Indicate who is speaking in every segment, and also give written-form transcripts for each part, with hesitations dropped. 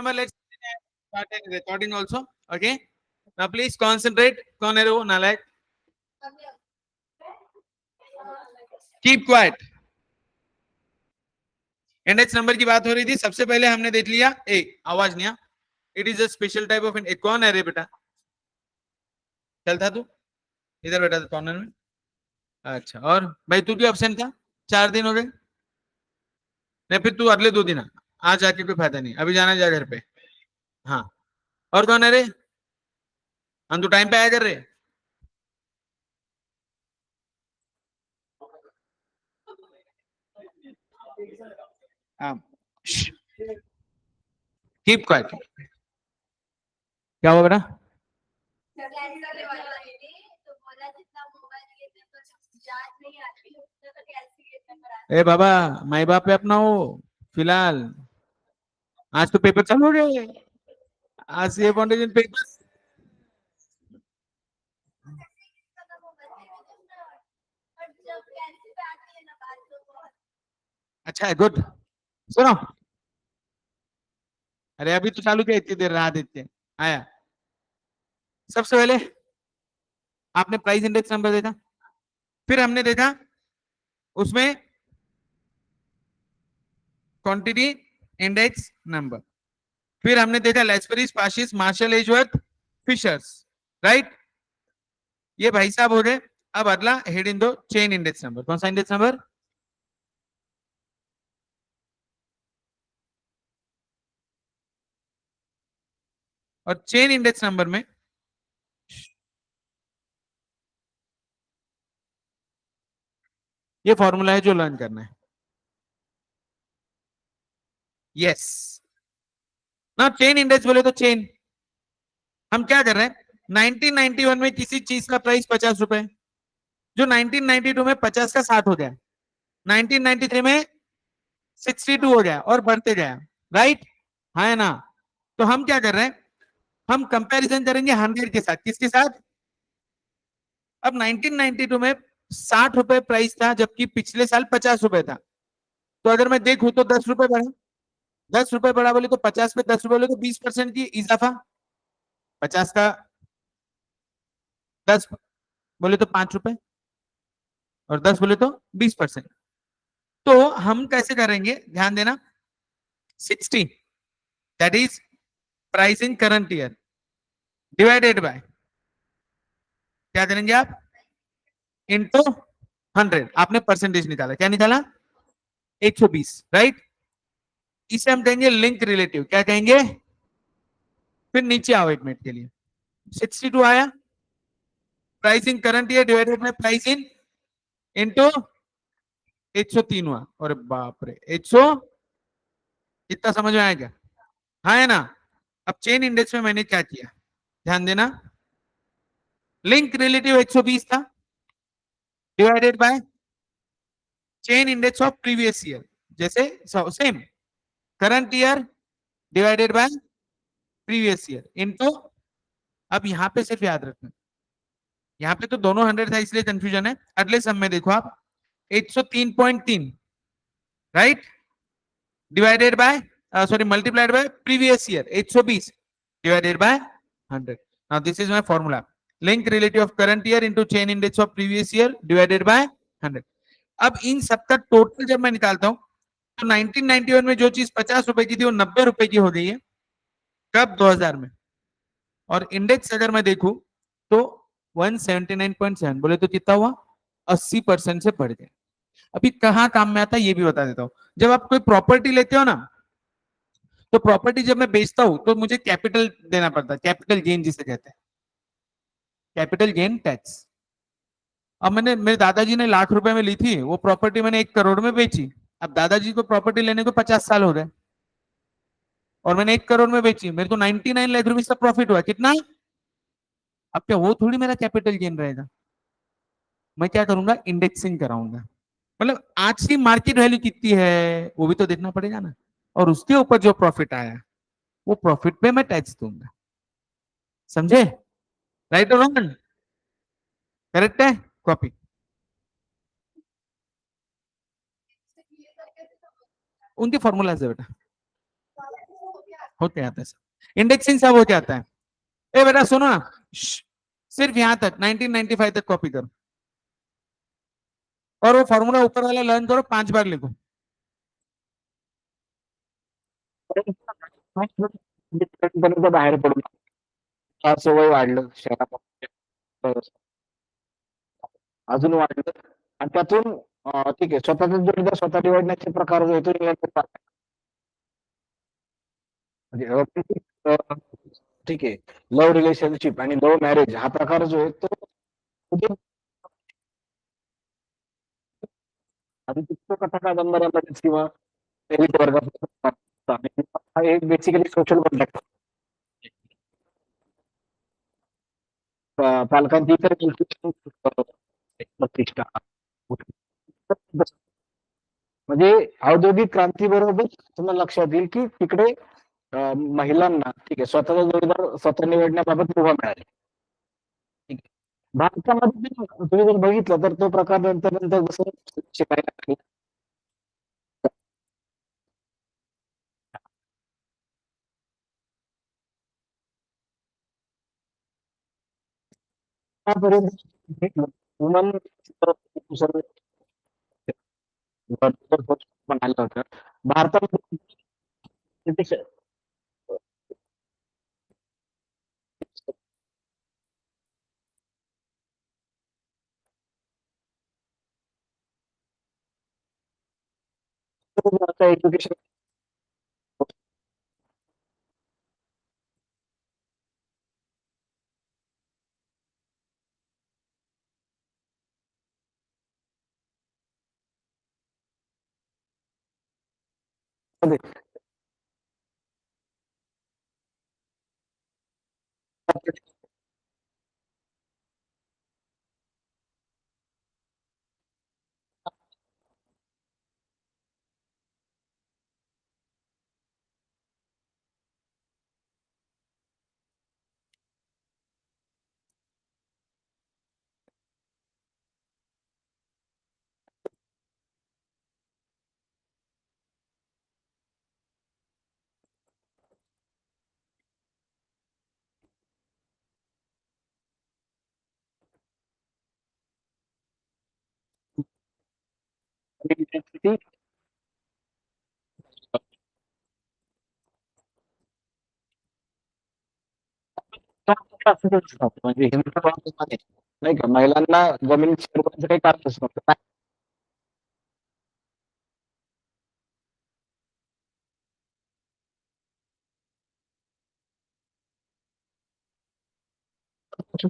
Speaker 1: let's start the recording also. Okay. Now please concentrate. कौन है रे वो नालायक? Keep quiet. इंडेक्स नंबर की बात हो रही थी. सबसे पहले हमने देख लिया आवाज नहीं. It is a special type of index. कौन है रे बेटा? चलता तू इधर बैठा था कॉर्नर में. अच्छा. और भाई तू क्यों अब्सेंट था? 4 दिन हो गए. नहीं फिर तू अगले 2 दिन आज आके कोई फायदा नहीं. अभी जाना जा घर पे. हाँ. और कौन है रे? हम तो टाइम पे आया कर रहे. हाँ. Keep quiet. क्या हुआ बेटा? ए बाबा माई बाप पे अपना हो फिलहाल. आज तो पेपर चालू हो गए. आज सीए फाउंडेशन पेपर. अच्छा है. गुड. सुनो. अरे अभी तो चालू किया. इतनी देर राह देते आया. सबसे पहले आपने प्राइस इंडेक्स नंबर देखा. फिर हमने देखा उसमें क्वांटिटी इंडेक्स नंबर. फिर हमने देखा लेस्परिस, पाशिस, मार्शल, एजवर्थ, फिशर्स. राइट. ये भाई साहब हो गए. अब अगला हेड इन दो चेन इंडेक्स नंबर. कौन सा इंडेक्स नंबर? और चेन इंडेक्स नंबर में ये फॉर्मूला है जो लर्न करना है. यस. ना चेन इंडेक्स बोले तो चेन. हम क्या कर रहे हैं? 1991 में किसी चीज का प्राइस 50 रुपए, जो 1992 में 50 का 60 हो गया, 1993 में 62 हो गया और बढ़ते गया. राइट. है ना. तो हम क्या कर रहे हैं? हम कंपैरिजन करेंगे 100 के साथ. किसके साथ? अब 1992 में 60 रुपए प्राइस था जबकि पिछले साल 50 रुपए था. तो अगर मैं देखूं तो 10 रुपए बढ़ा. 10 रुपए बढ़ा बोले तो 50 पे 10 रुपए बोले तो 20% की इजाफा. 50 का 10 बोले तो 5 रुपए और 10 बोले तो 20%. तो हम कैसे करेंगे ध्यान देना. 60 that is price in current year divided bye क्या करेंगे आप? इंटू 100. आपने परसेंटेज निकाला. क्या निकाला? 120. राइट. इसे हम कहेंगे लिंक रिलेटिव. क्या कहेंगे? फिर नीचे आओ 1 मिनट के लिए. 62 आया. Price in current year divided bye price in into 103 हुआ. और बाप रे 100. इतना समझ में आया क्या? हाँ है ना. अब चेन इंडेक्स में मैंने क्या किया ध्यान देना. लिंक रिलेटिव 120 था divided by chain index of previous year. जैसे same current year divided by previous year into. अब यहां पे सिर्फ याद रखना. यहां पे तो दोनों 100 था इसलिए कंफ्यूजन है. अगले सम में देखो आप 103.3 right divided by sorry multiplied by previous year 120 divided by 100. Now this is my formula. Link relative of current year into chain index of previous year divided by 100. अब इन सबका टोटल जब मैं निकालता हूं तो 1991 में जो चीज 50 रुपए की थी वो 90 रुपए की हो गई है. कब? 2000 में. और इंडेक्स अगर मैं देखूं तो 179.7 बोले तो कितना हुआ? 80% से बढ़ गया. अभी कहां काम में आता है ये भी बता देता हूं. जब आप कोई प्रॉपर्टी लेते हो ना तो प्रॉपर्टी जब मैं बेचता हूं तो मुझे कैपिटल देना पड़ता है. कैपिटल गेन जिसे कहते हैं. Capital gain tax. अब मैंने मेरे दादाजी ने ₹1,00,000 में ली थी वो प्रॉपर्टी मैंने 1 करोड़ में बेची. अब दादाजी को प्रॉपर्टी लेने को 50 साल हो गए और मैंने 1 करोड़ में बेची. मेरे को 99 लाख रुपए का प्रॉफिट हुआ. कितना? अब क्या वो थोड़ी मेरा कैपिटल गेन रहेगा. मैं क्या करूंगा? इंडेक्सिंग कराऊंगा. मतलब आज की मार्केट वैल्यू कितनी है वो भी तो देखना पड़ेगा ना. और उसके ऊपर जो प्रॉफिट आया वो प्रॉफिट पे मैं टैक्स दूंगा. समझे? राइट और रॉन्ग? करेक्ट है. कॉपी. उनके फॉर्मूला है बेटा. होते आता है, इंडेक्सिंग सब हो जाता है। ए बेटा सुनो ना, सिर्फ यहां तक 1995 तक कॉपी करो और वो फॉर्मूला ऊपर वाला लर्न करो, 5 बार लिखो।
Speaker 2: बाहेर पडून फार सवय वाढलं शहरामध्ये, अजून वाढलं आणि त्यातून ठीक आहे स्वतःचा जोडीदार स्वतः निवडण्याचे प्रकार जो आहे तो इंग्लंडमध्ये म्हणजे ठीक आहे, लव्ह रिलेशनशिप आणि लव्ह मॅरेज हा प्रकार जो आहे तो म्हणजे आधी पुस्तक कथा कादंबऱ्यामध्ये किंवा एलिट वर्गात हा एक बेसिकली सोशल कॉन्टॅक्ट पालकांची इतर प्रतिष्ठा म्हणजे औद्योगिक क्रांतीबरोबर तुम्हाला लक्षात येईल की तिकडे महिलांना ठीक आहे स्वतःचा जोडीदार स्वतः निवडण्याबाबत मुभा मिळाली. ठीक आहे. भारतामध्ये तुम्ही जर बघितलं तर तो प्रकार नंतर नंतर जसं शिकायला लागले त्यापर्यंत वुमन पण आलं होतं भारतामध्ये. एज्युकेशन म्हणजे हिंदू नाही का महिलांना जमीन शेअर काही कारणच नव्हतं.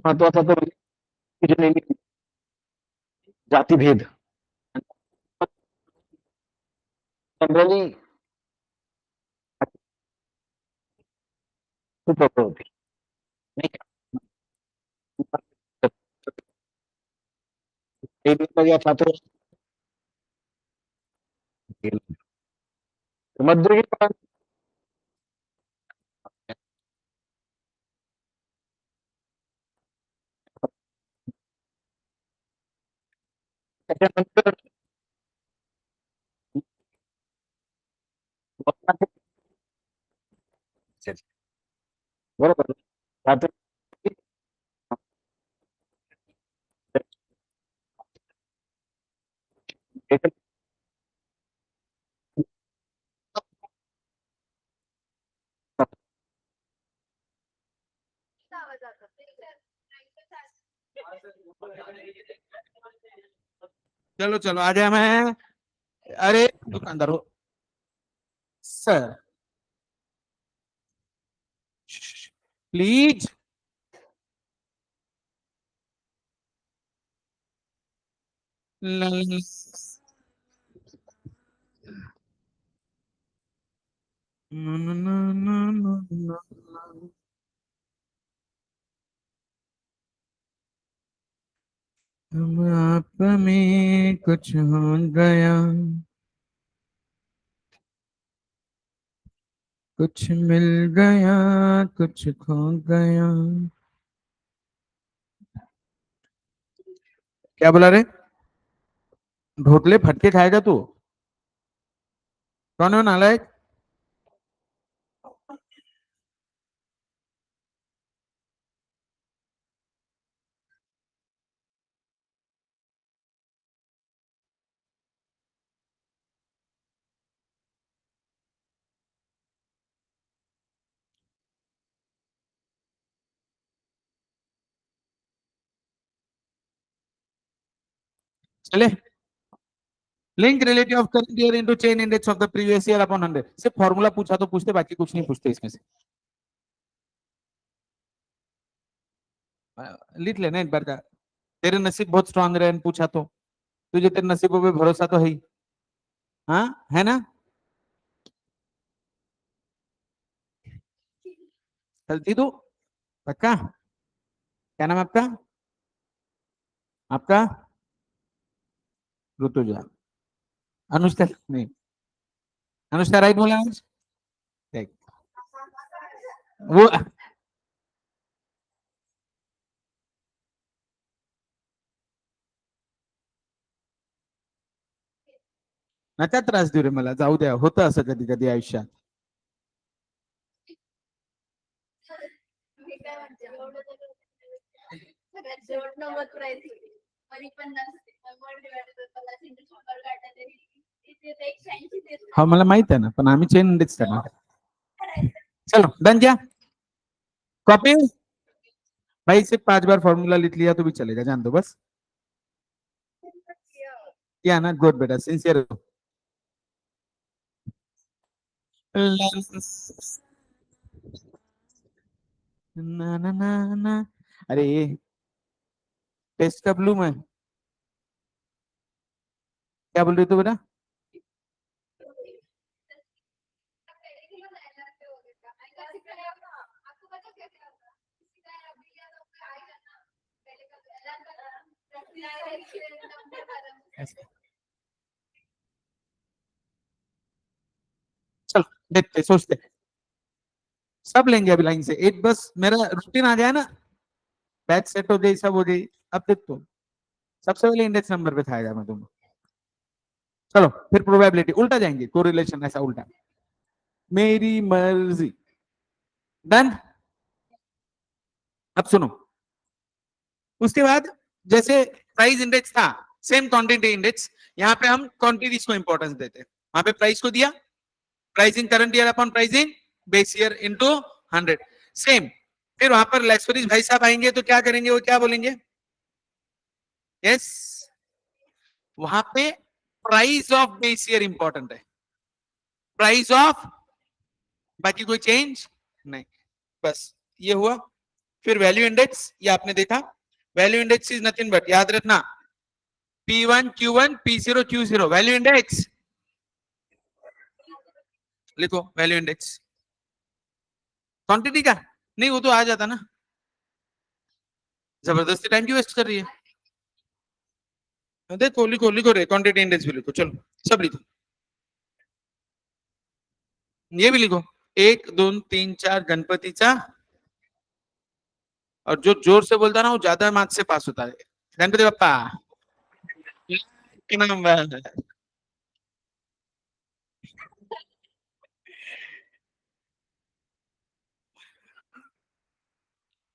Speaker 2: महत्वाचा तर जातीभेद जनरली खूप होते नाही का. या छात्र मध्ययुगीन त्याच्यानंतर बरोबर आता
Speaker 1: चलो चलो आ जाए मैं, अरे दुकानदार हो सर, प्लीज। हम आप में कुछ हो गया, कुछ मिल गया, कुछ खो गया। क्या बोला रे? ढोकले फटके खाएगा तू? कौन है वो नालायक? चले, link relative of current year into chain index of the previous year upon 100। सिर्फ फॉर्मूला पूछा तो पूछते, बाकी कुछ नहीं पूछते इसमें से। लिख लेना एक बार का, तेरे नसीब बहुत स्ट्रांग रहे पूछा तो, तुझे तेरे नसीबों पे भरोसा तो है ही, हाँ है ना। चलती तू पक्का। क्या नाम है आपका? आपका ऋतुजा, अनुष्का नहीं, अनुष्का राइट बोला आज? देख वो नका त्रास देऊ रे मला, जाऊ द्या, होतं असं कधी कधी आयुष्यात. हा मला माहित आहे ना, पण आम्ही चेन इंडेक्स करणार. चलो डन क्या? कॉपी भाई, सिर्फ 5 बार फॉर्मूला लिख लिया तो भी चलेगा, जान दो बस. क्या ना, गुड बेटा, सिंसियर हो. ना ना ना ना. अरे टेस्ट का ब्लू में क्या बोल रही तू बेटा? चलो देखते सोचते, सब लेंगे अभी लाइन से, एक बस मेरा रूटीन आ गया ना, बैच सेट हो गई, सब हो गई. अब देख तो, सबसे पहले इंडेक्स नंबर पे खाएगा मैं तुम. चलो फिर प्रोबेबिलिटी उल्टा जाएंगे, कोरिलेशन ऐसा उल्टा, मेरी मर्जी. डन. अब सुनो, उसके बाद जैसे प्राइस इंडेक्स था, सेम क्वांटिटी इंडेक्स, यहाँ पे हम क्वांटिटीज को इंपॉर्टेंस देते हैं. वहां पे प्राइस को दिया, price in current year upon price in base year into 100. Same. फिर वहां पर लेक्सपरीज भाई साहब आएंगे तो क्या करेंगे, वो क्या बोलेंगे? यस, वहां पे price of base year important है, प्राइस ऑफ, बाकी कोई चेंज नहीं. बस ये हुआ. फिर वैल्यू इंडेक्स, ये आपने देखा, value index is nothing but, याद रखना, P1 Q1 P0 Q0, value index लिखो, वैल्यू इंडेक्स. क्वांटिटी का नहीं, वो तो आ जाता ना, जबरदस्ती टाइम क्यों वेस्ट कर रही है? देखो लिखो, लिखो रे, क्वांटिटी इंडेक्स भी लिखो, चलो सब लिखो. ये भी लिखो, 1 2 3 4 गणपतीचा, और जो जोर से बोलता ना वो ज्यादा मार्क्स से पास होता है. गणपति बप्पा एक नंबर.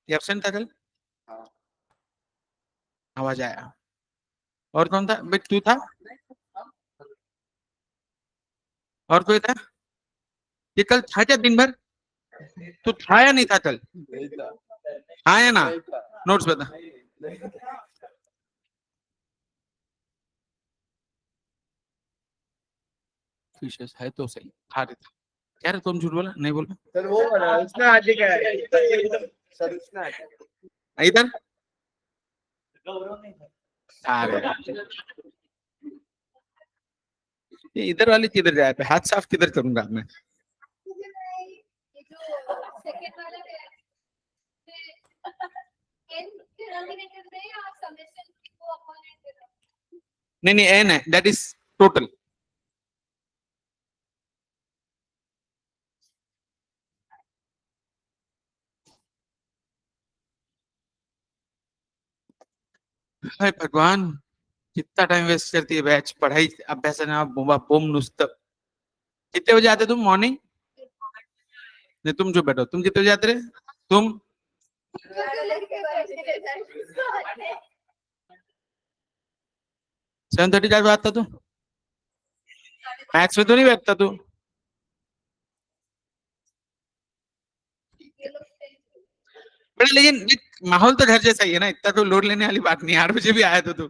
Speaker 1: ये एब्सेंट था कल, आवाज आया. और कौन था बेट, तू था? और कोई था? ये कल था क्या दिन भर? तू था या नहीं था कल? हाँ या ना? नोट्स बता. फिशेस है तो सही, खा रहे थे. क्या रे, तुम झूठ बोला, नहीं बोला?
Speaker 3: सर वो बना उसने आज ही क्या है सर उसने आज
Speaker 1: इधर
Speaker 3: गौरव नहीं था
Speaker 1: खा रहे. ये इधर वाले किधर जाए पे, हाथ साफ किधर करूंगा मैं? नहीं नहीं, एन है, दैट इज टोटल. हाय भगवान, कितना टाइम वेस्ट करती है बैच, पढ़ाई अभ्यास ना बोंबा बोम नुसतं. कितने बजे आते तुम मॉर्निंग? नहीं तुम जो बैठो, तुम कितने बजे आते रे तुम? 7:30 का आता तू? मैथ्स में तो नहीं बैठता तू? बेटा लेकिन माहौल तो घर जैसा ही है ना, इतना तो लोड लेने वाली बात नहीं. 8 बजे भी आया तो तू.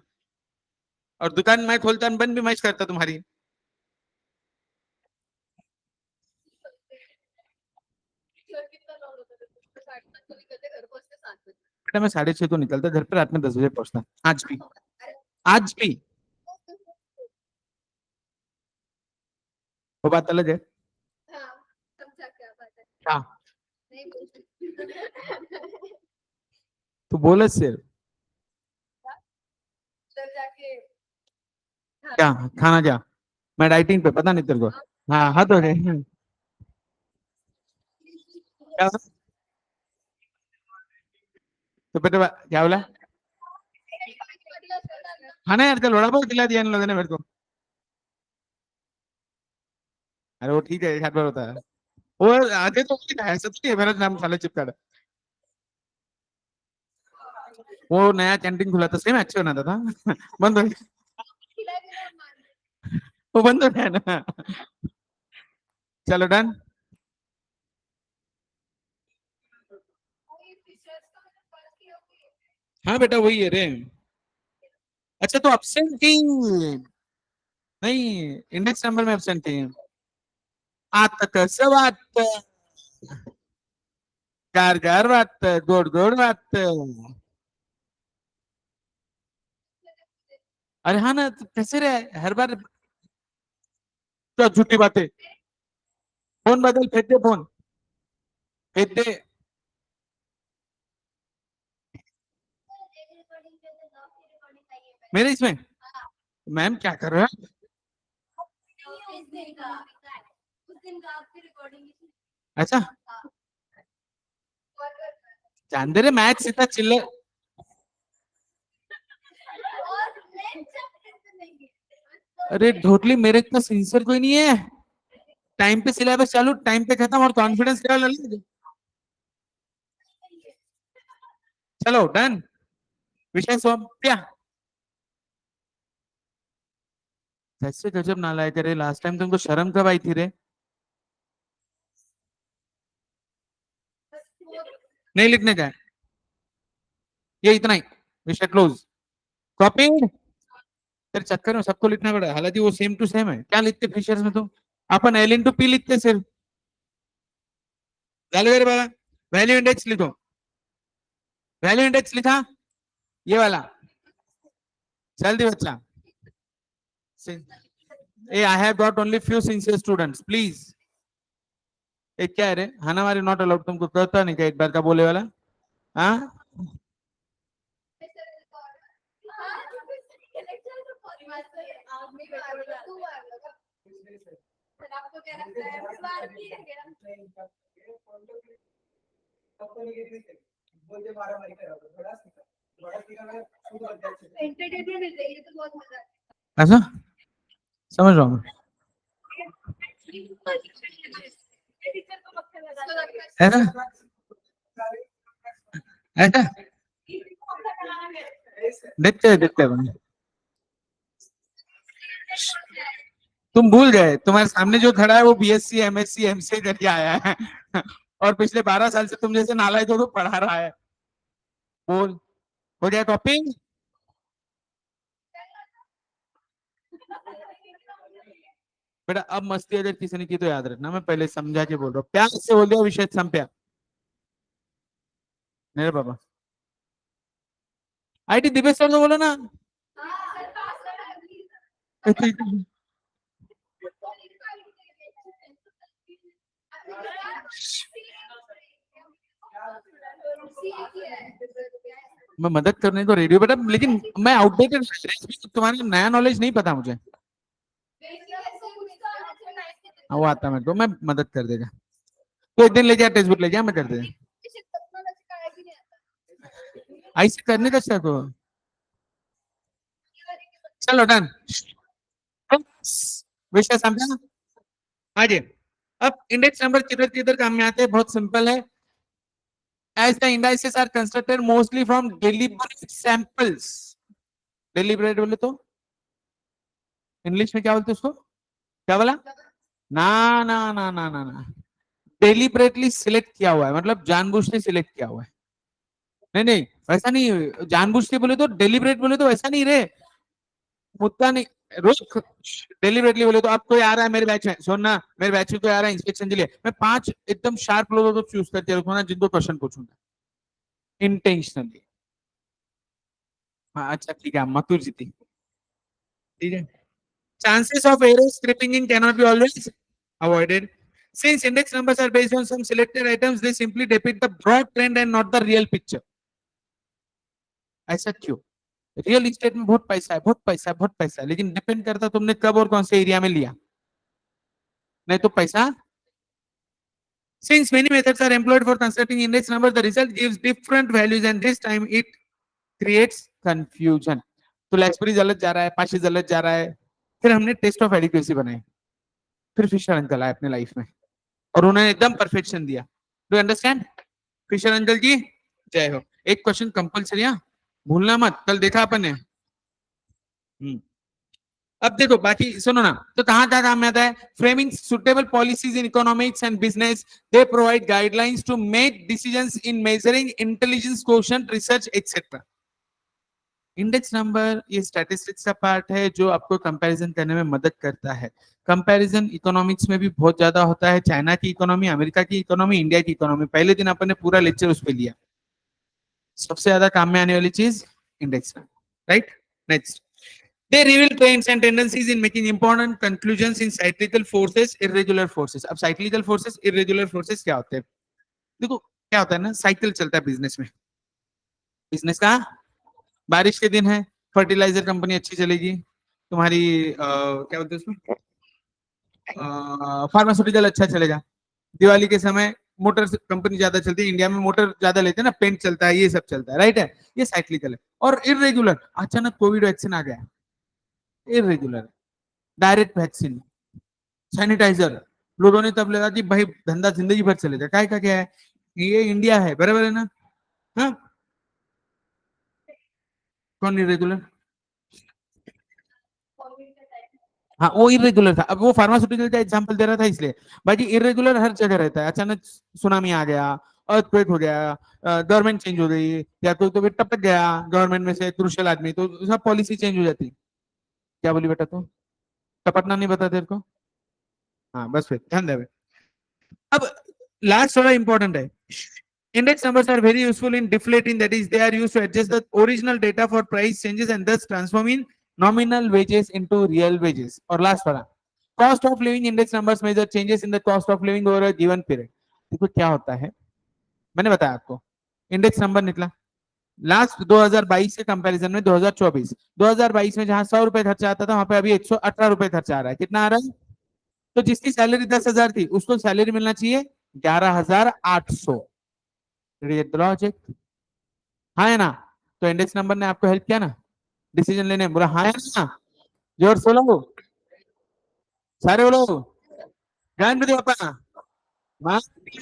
Speaker 1: और दुकान मैं खोलता बंद भी मैच करता तुम्हारी। बेटा मैं 6:30 तो निकलता घर पे, रात में 10 बजे पहुंचता, आज भी, आज भी। वो बात अलग है। क्या तू बोले सिर्फ क्या खाना क्या, मैं डाइटिंग पे, पता नहीं तेरे को। हाँ हाँ तो क्या तो बेटा क्या बोला? खाना यार कल वड़ा पाव खिला दिया इन लोगों ने मेरे को। अरे वो ठीक है, एक हाथ बार होता है। वो आधे तो ऐसा तो नहीं है, मेरा नाम साले चिपका है। वो नया कैंटीन खुला था, सेम अच्छे बनाता था। बंद हो गया, वो बंद हो गया ना। चलो डन। हाँ बेटा वही है रे। अच्छा तो एब्सेंट थी? नहीं, इंडेक्स नंबर में एब्सेंट थी। आता कसं वाटतं, गार गार वाटतं, गोड गोड वाटतं। अरे हाँ ना, तो कैसे रे हर बार तो झूठी बातें। फोन बदल, फेंक दे फोन, फेंक दे। मेरे इसमें मैम क्या कर रहा है? अच्छा जान दे रे, मैच इतना चिल्ले। अरे ढोटली, मेरे इतना सिंसियर कोई नहीं है। टाइम पे सिलेबस चालू, टाइम पे खत्म, और कॉन्फिडेंस लेवल अलग। चलो डन। विषय क्या? कैसे गजब नालायक है रे, लास्ट टाइम तुमको शर्म कब आई थी रे? नहीं लिखने का है, ये इतना ही। विषय क्लोज। कॉपी। तेरे चक्कर में सबको लिखना पड़ा है, हालांकि वो सेम टू सेम है। क्या लिखते फिशर्स में तुम? अपन एल इंटू पी लिखते सिर्फ। झालं बाबा, वैल्यू इंडेक्स लिखो। वैल्यू इंडेक्स लिखा, ये वाला। जल्दी बच्चा। ए I have got only few sincere students please. एक क्या है रे, हाना हमारी नॉट अलाउड, तुमको कहता नहीं क्या एक बार का बोले वाला? हाँ ऐसा समझ रहा हूँ। ऐसा ऐसा देखते हैं बंदे। तुम भूल गए, तुम्हारे सामने जो खड़ा है वो बीएससी एमएससी एमसीए करके आया है। और पिछले 12 साल से तुम जैसे नालायकों को पढ़ा रहा है। बोल, हो गया कॉपी? बेटा अब मस्ती अगर किसी ने की तो याद रखना, मैं पहले समझा के बोल रहा हूँ, प्यार से बोल दिया विषय संप्या मेरे बाबा। आईटी दिवेश सर को बोलो ना। मैं मदद करने को रेडी हूँ बेटा, लेकिन मैं आउटडेटेड, तुम्हारा नया नॉलेज नहीं पता मुझे। हाँ, वो आता मेरे को, मैं मदद कर देगा। तो एक दिन ले जा, टेक्स्ट बुक ले जा, मैं कर देगा। ऐसे करने का चाहते हो? चलो डन। विषय समझा? हाँ जी। अब इंडेक्स नंबर किधर किधर काम में आते हैं, बहुत सिंपल है। As the indices are constructed mostly from deliberate samples. Deliberate बोले तो इंग्लिश में क्या बोलते हैं उसको? क्या बोला? ना ना ना ना ना ना, डेलिबरेटली सिलेक्ट किया हुआ है, मतलब जानबूझ के सिलेक्ट किया हुआ है। नहीं नहीं वैसा नहीं, जानबूझ के बोले तो, डेलिबरेट बोले तो वैसा नहीं रे। मुद्दा नहीं, रोज डिलीवरेटली बोले तो अब कोई आ रहा है मेरे बैच में, सुनना मेरे बैच में कोई आ रहा है इंस्पेक्शन के लिए, मैं 5 एकदम शार्प लोगों को चूज करके रखूंगा जिनको क्वेश्चन पूछूंगा इंटेंशनली। हाँ अच्छा ठीक है, मथुर जीती, ठीक है। Chances of errors creeping in cannot be always avoided. Since index numbers are based on some selected items, they simply depict the broad trend and not the real picture. ऐसा क्यों? रियल इस्टेट में बहुत पैसा है, बहुत पैसा है, बहुत पैसा है, लेकिन डिपेंड करता तुमने कब और कौन से एरिया में लिया, नहीं तो पैसा। Since many methods are employed for constructing index number, the result gives different values and this time it creates confusion. तो लैक्सबरी गलत जा रहा है, पाशी गलत जा रहा है, फिर हमने टेस्ट ऑफ एडिक्वेसी बनाई, फिर फिशर अंकल आए अपने लाइफ में और उन्होंने एकदम परफेक्शन दिया। Do understand? फिशर अंकल की जय हो। एक क्वेश्चन कंपल्सरी, भूलना मत, कल देखा अपन ने। अब देखो बाकी सुनो ना, तो कहां था काम में आता है, framing suitable policies in economics and business, they provide guidelines to make decisions in measuring intelligence quotient research etcetera. Index number ये स्टैटिस्टिक्स का पार्ट है जो आपको कंपैरिजन करने में मदद करता है। कंपैरिजन इकोनॉमिक्स में भी बहुत ज्यादा होता है, चाइना की इकोनॉमी, अमेरिका की इकोनॉमी, इंडिया की इकोनॉमी, पहले दिन अपन ने पूरा लेक्चर उस पर लिया। सबसे ज्यादा काम में आने वाली चीज index, right. Next, they reveal trends and tendencies in making important conclusions in cyclical forces, irregular forces। अब cyclical forces, irregular forces क्या होते हैं? देखो क्या होता है ना, साइकिल चलता है बिजनेस में, बिजनेस का बारिश के दिन है, फर्टिलाइजर कंपनी अच्छी चलेगी, तुम्हारी क्या बोलते हैं उसमें, फार्मास्यूटिकल अच्छा चलेगा। दिवाली के समय मोटर कंपनी ज्यादा चलती है, इंडिया में मोटर ज्यादा लेते हैं ना, पेंट चलता है, ये सब चलता है, राइट है, ये साइक्लिकल है। और इरेगुलर, अचानक कोविड वैक्सीन आ गया, इरेगुलर। डायरेक्ट वैक्सीन, सैनिटाइजर, लोगों ने तब लगा कि भाई धंधा जिंदगी भर चलेगा, काय का क्या है, ये इंडिया है, बराबर है ना। हाँ, कौन इरेगुलर? हाँ वो इरेगुलर था, अब वो फार्मास्यूटिकल का एग्जांपल दे रहा था इसलिए। बाकी इरेगुलर हर जगह रहता है, अचानक सुनामी आ गया, अर्थक्वेक हो गया, गवर्नमेंट चेंज हो गई, या तो फिर टपक गया गवर्नमेंट में से क्रूशियल आदमी, तो सब पॉलिसी चेंज हो जाती। क्या बोली बेटा तू? टपकना नहीं बता तेरे को? हाँ बस फिर ध्यान दे। अब लास्ट थोड़ा इंपॉर्टेंट है, index numbers are very useful in deflating, that is they are used to adjust the original data for price changes and thus transforming nominal wages into real wages। और लास्ट वाला, cost of living index numbers measure changes in the cost of living over a given period। देखो क्या होता है, मैंने बताया आपको, index number निकला लास्ट 2022 के कंपैरिजन में 2024, 2022 में जहां 100 रुपए खर्चा आता था वहां पे अभी 118 रुपए खर्चा आ रहा है, कितना आ रहा है? तो जिसकी सैलरी 10,000 थी उसको सैलरी मिलना चाहिए 11,800। लॉजिक, हाँ है ना? तो इंडेक्स नंबर ने आपको हेल्प किया ना डिसीजन लेने में, बोला हाँ है ना? जोर से बोलो, सारे बोलो, ध्यान में दे पापा,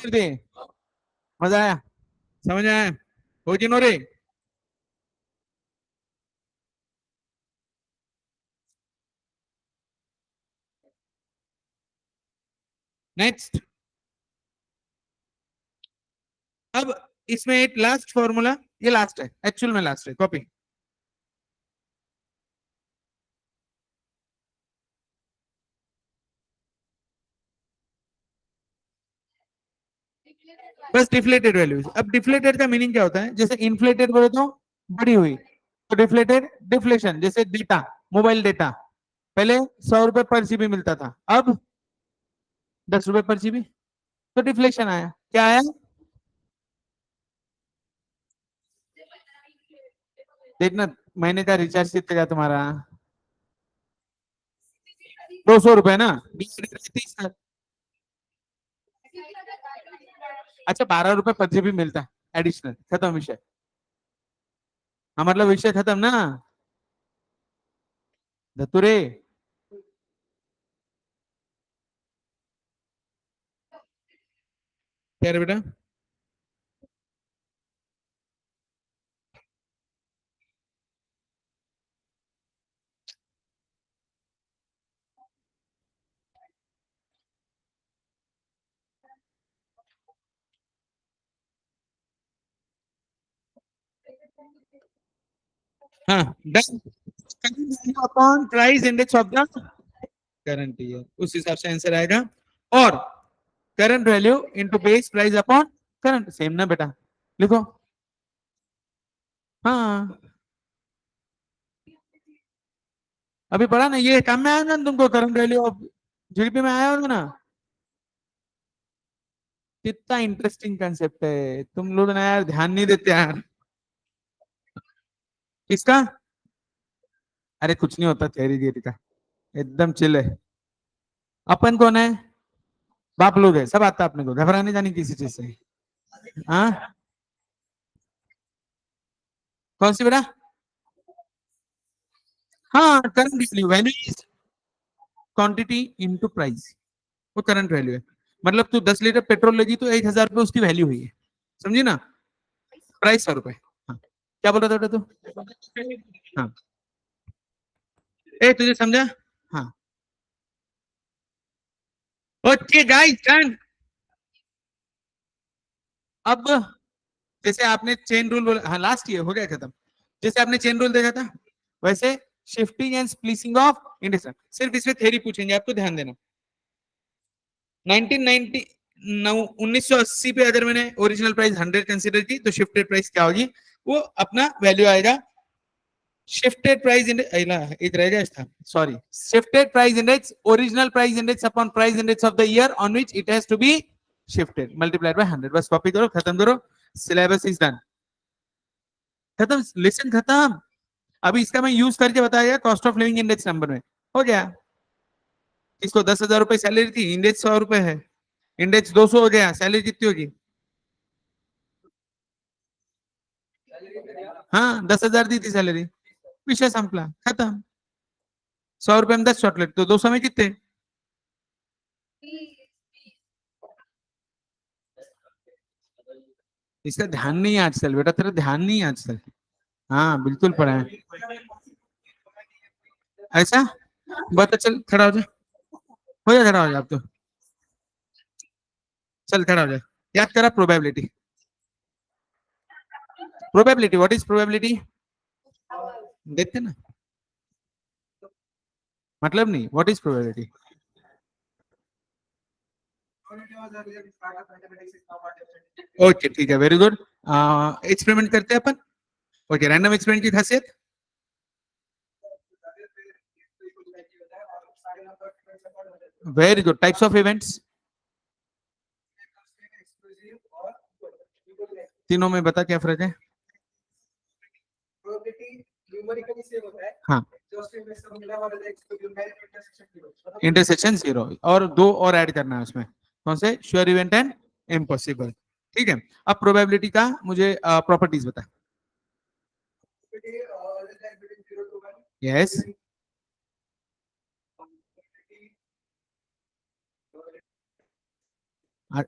Speaker 1: दे, मजा आया, समझ आया, हो जी नो रे। नेक्स्ट, अब इसमें एक लास्ट फॉर्मूला, ये लास्ट है, एक्चुअल में लास्ट है, कॉपी। बस डिफ्लेटेड वैल्यूज। अब डिफ्लेटेड का मीनिंग क्या होता है, जैसे इन्फ्लेटेड बोले तो बढ़ी हुई, तो डिफ्लेटेड डिफ्लेशन, जैसे डेटा, मोबाइल डेटा पहले 100 रुपए पर जीबी मिलता था, अब 10 रुपए पर जीबी, तो डिफ्लेशन आया, क्या आया? देखना महीने का रिचार्ज कितने का तुम्हारा, 200 रुपए ना, 30 का। अच्छा 12 रुपए पर जीबी मिलता है एडिशनल, खत्म विषय। हाँ मतलब विषय खत्म ना, धतुरे। क्या रे बेटा? हाँ done, upon price index of the current year, उस हिसाब से आंसर आएगा। और current value into base price upon current, same ना बेटा, लिखो। हाँ अभी पढ़ा ना, ये काम में आया ना तुमको, करंट वैल्यू ऑफ जीडीपी में आया होगा ना। कितना इंटरेस्टिंग कंसेप्ट है, तुम लोग ना यार ध्यान नहीं देते यार। किसका? अरे कुछ नहीं होता थ्योरी थियरी का, एकदम चिल है। अपन कौन है? बाप लोग है, सब आता है अपने को, घबराने जाने किसी चीज से। हाँ कौन सी बेटा? हाँ current value, value is quantity into price, वो करंट वैल्यू है। मतलब तू 10 लीटर पेट्रोल लेगी तो 1,000 रुपए उसकी वैल्यू हुई है, समझी ना? प्राइस 100 रुपए। हाँ क्या बोल रहा था बेटा तू? हाँ ए तुझे समझा? हाँ ओके गाइस डन। अब जैसे आपने चेन रूल बोला, हाँ लास्ट ईयर हो गया खत्म। जैसे आपने चेन रूल देखा था, वैसे shifting and splicing of index, सिर्फ इसमें थ्योरी पूछेंगे आपको, ध्यान देना। 1990 1980 पे अगर मैंने ओरिजिनल प्राइस 100 कंसीडर की तो शिफ्टेड प्राइस क्या होगी? वो अपना वैल्यू आएगा शिफ्टेड प्राइस इंडेक्स, एक रह गया था sorry, shifted price index original price index upon price index of the year on which it has to be shifted multiplied by 100। बस कॉपी करो, खत्म करो, सिलेबस इज डन, खत्म, लेसन खत्म। अभी इसका मैं यूज करके बताया cost of living index number में, हो गया। इसको 10,000 रुपए सैलरी थी, इंडेक्स 100 रुपए है, इंडेक्स 200 हो गया, सैलरी कितनी होगी? हाँ 10,000 दी थी सैलरी, विषय संपला, खत्म। 100 रुपए में 10 चॉकलेट, तो 200 में कितने? इसका ध्यान नहीं है आजकल बेटा, तेरा ध्यान नहीं है आजकल। हाँ बिल्कुल पढ़ा है। ऐसा बता, चल खड़ा हो जा, हो जा, खड़ा हो जा अब तो, चल खड़ा हो जा। याद करा probability, probability, what is probability? देखते ना, मतलब नहीं, व्हाट इज प्रोबेबिलिटी? ओके ठीक है, वेरी गुड। एक्सपेरिमेंट करते हैं अपन। ओके रैंडम एक्सपेरिमेंट की खासियत, very good. Types of events, तीनों में बता क्या फर्क है? हाँ इंटरसेक्शन 0, और दो और ऐड करना है उसमें, कौन से? Sure event and impossible. ठीक है, अब प्रोबेबिलिटी का मुझे प्रॉपर्टीज बता। यस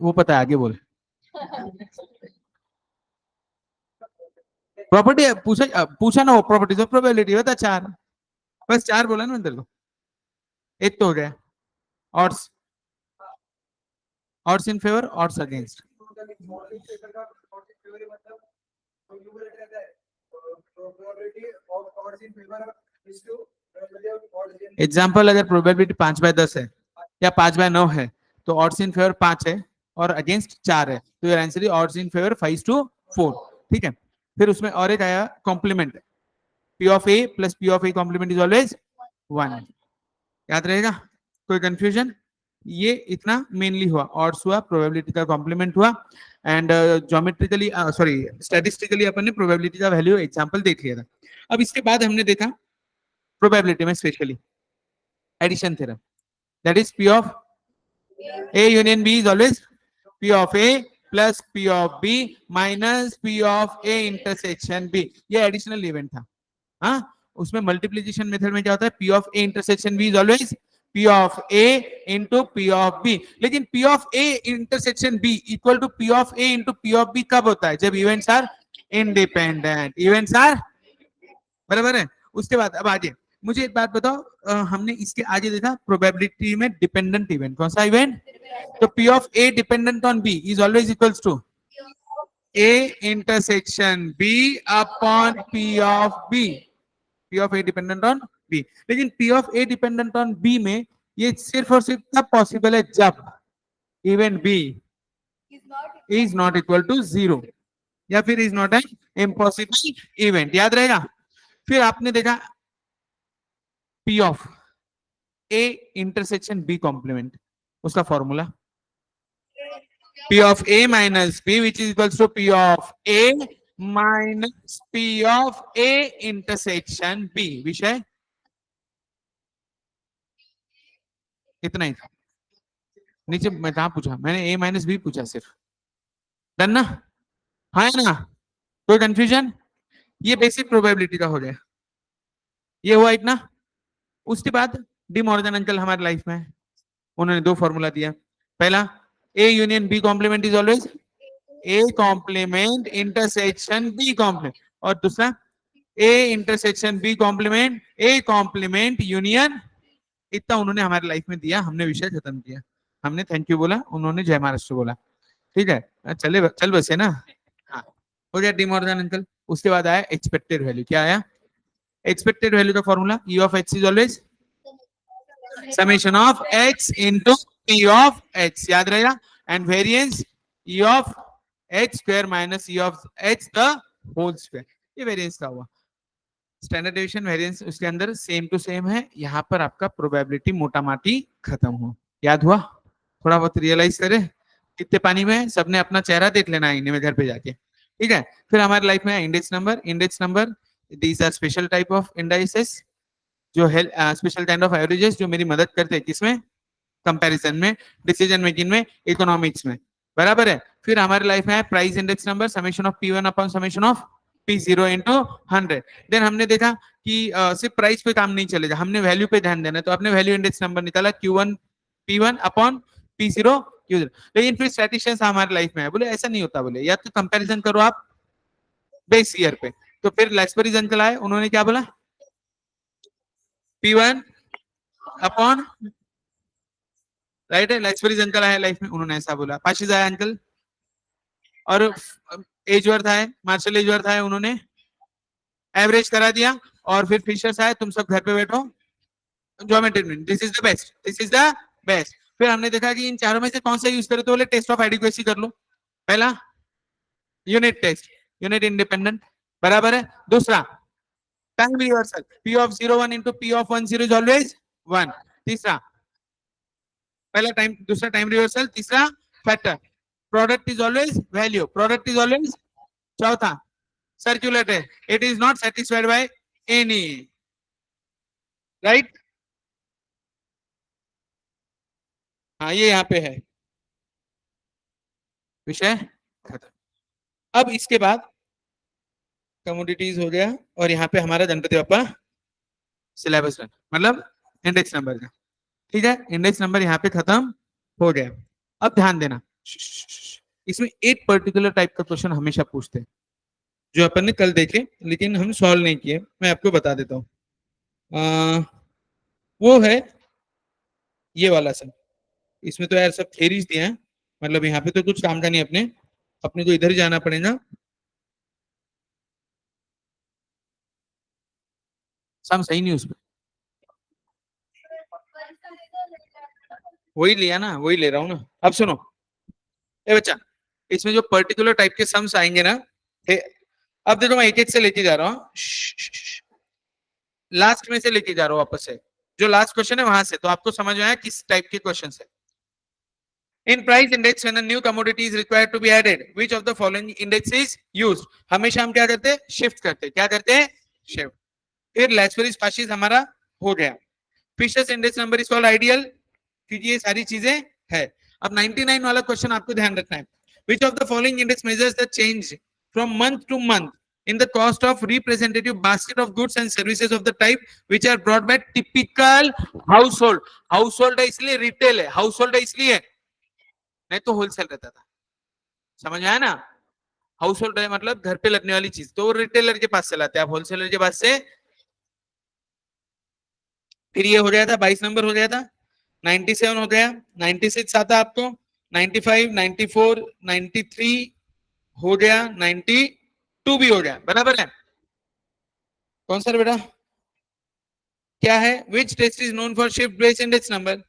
Speaker 1: वो पता है, आगे बोल। प्रॉपर्टी पूछा पूछा ना, वो प्रॉपर्टीज ऑफ प्रोबेबिलिटी बता, 4, बस 4 बोला ना मैंने तेरे को, एक तो हो गया। Odds, odds in favour, odds against. Example, अगर प्रोबेबिलिटी 5/10 है या 5/9 है, तो ऑड्स इन फेवर 5 है और अगेंस्ट 4 है, तो your answer is odds in favour 5/4। ठीक है, फिर उसमें और एक आया complement, P of A plus P of A complement is always 1, याद रहेगा? कोई कंफ्यूजन? ये इतना मेनली हुआ, ऑड्स हुआ, प्रोबेबिलिटी का कॉम्प्लीमेंट हुआ, एंड ज्योमेट्रिकली सॉरी स्टैटिस्टिकली अपन ने प्रोबेबिलिटी का वैल्यू एग्जांपल देख लिया था। अब इसके बाद हमने देखा प्रोबेबिलिटी में specially addition theorem, that is P of A union B is always P of A plus P of B minus P of A intersection B, ये एडिशनल इवेंट था। हाँ उसमें मल्टीप्लीकेशन मेथड में क्या होता है, P of A intersection B is always P of A into P of B, लेकिन P of A intersection B equal to P of A into P of B कब होता है? जब events are independent, events are, बराबर है। उसके बाद अब आगे मुझे एक बात बताओ, हमने इसके आगे देखा प्रोबेबिलिटी में डिपेंडेंट इवेंट, कौन सा इवेंट? तो P of A dependent on B is always equals to A intersection B upon P of B, P of A dependent on B, लेकिन P of A dependent on B में ये सिर्फ और सिर्फ तब पॉसिबल है जब event B is not equal to 0 या फिर is not an impossible event. याद रहेगा। फिर आपने देखा P of A intersection B complement, उसका formula P of A minus B which is equals to P of A minus P of A intersection B। विषय इतना ही था। नीचे मैं कहा पूछा मैंने, A माइनस B पूछा सिर्फ। डन ना? हाँ ना? कोई कंफ्यूजन? ये बेसिक प्रोबेबिलिटी का हो गया। ये हुआ इतना। उसके बाद डी मॉर्गन अंकल हमारे लाइफ में है। उन्होंने दो फॉर्मूला दिया। पहला A union B complement is always A complement intersection B complement, और दूसरा A intersection B complement A complement union. इतना उन्होंने हमारे लाइफ में दिया, हमने विषय खत्म किया। हमने थैंक यू बोला, उन्होंने जय महाराष्ट्र बोला। ठीक है, चल बसे ना। हाँ, हो गया डी मॉर्गन अंकल। उसके बाद आया एक्सपेक्टेड वैल्यू। क्या आया? एक्सपेक्टेड वैल्यू का formula E of H is always summation of X into P of H, याद रहेगा। And variance E of H square minus E of H the whole square. ये variance का हुआ। Standard deviation variance उसके अंदर same to same है। यहाँ पर आपका प्रोबेबिलिटी मोटा माटी खत्म हो। याद हुआ? थोड़ा बहुत रियलाइज करे कितने पानी में है। सबने अपना चेहरा देख लेना आईने में घर पे जाके। ठीक है, फिर हमारे लाइफ में index number. Index number these are special type of indices जो help special kind of averages जो मेरी मदद करते हैं किसमें? कंपैरिजन में, डिसीजन मेकिंग में, इकोनॉमिक्स में। बराबर है। फिर हमारे लाइफ में है price index number summation of P1 upon summation of P0 into 100। Then हमने देखा कि सिर्फ प्राइस पे काम नहीं चलेगा, हमने वैल्यू पे ध्यान देना है। तो आपने वैल्यू इंडेक्स नंबर निकाला Q1 P1 upon P0 Q0। लेकिन फिर स्टैटिस्टिशियंस हमारे लाइफ में है, बोले ऐसा नहीं होता। बोले या तो कंपैरिजन करो आप बेस ईयर पे। तो फिर लैक्सबरीज अंकल आए, उन्होंने क्या बोला? P1 अपॉन, राइट है, लैक्सबरीज अंकल आए लाइफ में, उन्होंने ऐसा बोला। पाशिज आया अंकल, और एजवर्थ आए, मार्शल एजवर्थ आए, उन्होंने एवरेज करा दिया। और फिर फिशर्स आए, तुम सब घर पे बैठो, geometry mean, this is the best, this is the best. फिर हमने देखा कि इन चारों में से कौन सा यूज करे, तो बोले टेस्ट ऑफ एडिक्वेसी कर लो। पहला यूनिट टेस्ट, यूनिट इंडिपेंडेंट, बराबर है। दूसरा time reversal, P of 01 into P of 10 is always 1। तीसरा पहला टाइम, दूसरा टाइम रिवर्सल, तीसरा factor. Product is always value, product is always. चौथा circulated, it is not satisfied by any, right. हाँ, ये यहाँ पे है, विषय खत्म। अब इसके बाद कमोडिटीज हो गया, और यहाँ पे हमारा गणपति बप्पा सिलेबस रन, मतलब इंडेक्स नंबर का। ठीक है, इंडेक्स नंबर यहाँ पे खत्म हो गया। अब ध्यान देना, इसमें एक पर्टिकुलर टाइप का क्वेश्चन हमेशा पूछते हैं जो अपन ने कल देखे लेकिन हम सॉल्व नहीं किए। मैं आपको बता देता हूँ, वो है ये वाला सम। इसमें तो यार सब थेरीज दिए हैं, मतलब यहाँ पे तो कुछ काम का नहीं, अपने अपने को इधर ही जाना पड़ेगा। सम सही नहीं उसमें, वही लिया ना, वही ले रहा हूँ ना। अब सुनो ए बच्चा, इसमें जो पर्टिकुलर टाइप के सम्स आएंगे ना, अब देखो मैं एक एक से लेके जा रहा हूँ, लास्ट में से लेके जा रहा हूँ वापस से। जो लास्ट क्वेश्चन है वहां से, तो आपको समझ में आया किस टाइप के क्वेश्चन है। In price index, when a new commodity is required to be added, which of the following index is used? हमेशा हम क्या करते हैं? शिफ्ट करते हैं। क्या करते हैं? शिफ्ट। फिर लैक्सबरीज पाशिस हमारा हो गया। Fisher's index number is called ideal, क्योंकि ये सारी चीजें है। अब 99 वाला क्वेश्चन आपको ध्यान रखना है। Which of the following index measures the change from month to month in the cost of representative basket of goods and services of the type which are brought by typical household? Household है इसलिए retail है, household है इसलिए, नहीं तो wholesale रहता था। समझ आया ना? हाउस होल्ड है मतलब घर पे लगने वाली चीज, तो रिटेलर के पास चलाते हैं आप, होलसेलर के पास से। फिर ये हो गया था 22 नंबर हो गया था, 97 हो गया, 96 आता आपको, 95, 94, 93 हो गया, 92 भी हो गया, बराबर है। कौन सा बेटा? क्या है? Which test is known for shift base index number?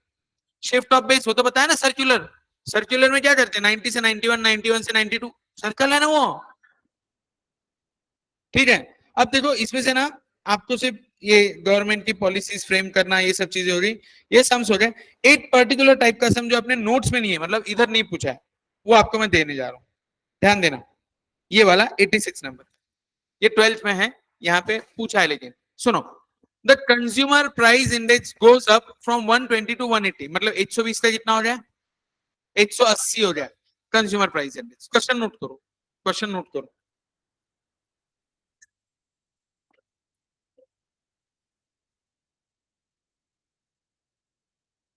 Speaker 1: Shift of base वो तो बताया ना, सर्कुलर। सर्कुलर में क्या करते हैं? 90 से 91, 91 से 92, सर्कल है ना वो। ठीक है, अब देखो इसमें से ना आपको सिर्फ ये गवर्नमेंट की पॉलिसीज फ्रेम करना, ये सब चीजें हो गई, ये सम्स हो गए। एक पर्टिकुलर टाइप का सम जो अपने नोट्स में नहीं है, मतलब इधर नहीं पूछा है, वो आपको मैं देने जा रहा हूं, ध्यान देना। ये वाला 86 नंबर, ये 12th में है, यहाँ पे पूछा है। लेकिन सुनो, the consumer price index goes up from 120 to 180, मतलब 120 का कितना हो जाए? 180 हो जाए consumer price index. Question note करो, क्वेश्चन नोट करो।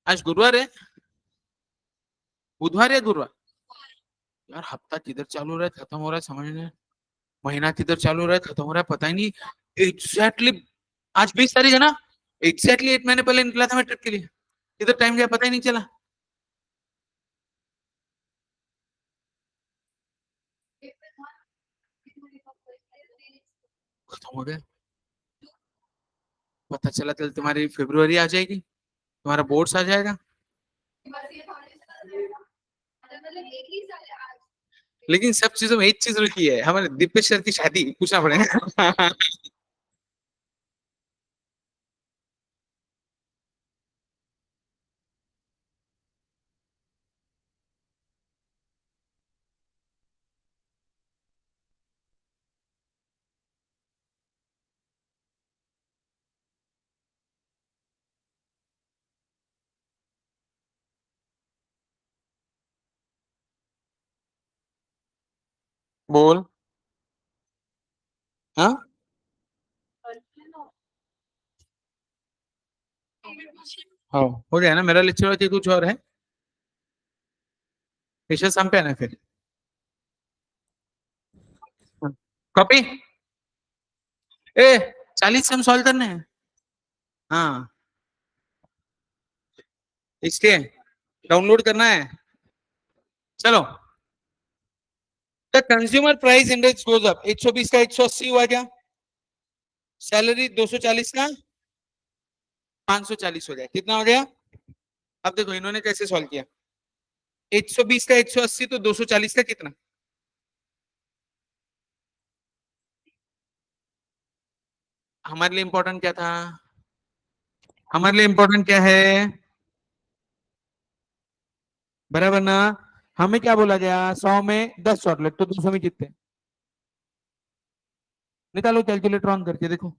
Speaker 1: आज गुरुवार है, बुधवार या गुरुवार? यार हफ्ता किधर चालू हो रहा है, खत्म हो रहा है, समझ नहीं। महीना किधर चालू हो रहा है, खत्म हो रहा है, पता ही नहीं। एग्जैक्टली आज 20 तारीख है ना, एग्जैक्टली 8 महीने पहले निकला था मैं ट्रिप के लिए, इधर टाइम गया पता ही नहीं चला। खत्म हो गया, पता चला कल तुम्हारी फरवरी आ जाएगी, तुम्हारा बोर्ड्स आ जाएगा। लेकिन सब चीजों में एक चीज रुकी है, हमारे दिव्य सर की शादी पूछना पड़ेगा। बोल। हाँ हाँ, हो गया ना, मेरा लेक्चर कुछ और है, विषय सम पे आना फिर। कॉपी ए 40 सम सॉल्व करने हैं। हाँ, इसके डाउनलोड करना है। चलो, the consumer price index goes up, 120 का 180 हुआ क्या? सैलरी 240 का 540 हो गया, कितना हो गया? अब देखो इन्होंने कैसे सॉल्व किया, 120 का 180 तो 240 का कितना? हमारे लिए इंपॉर्टेंट क्या था? हमारे लिए इंपॉर्टेंट क्या है? बराबर ना? हमें क्या बोला गया, 100 में 10 चॉकलेट तो 200 में कितने? निकालो कैलकुलेटर ऑन करके देखो।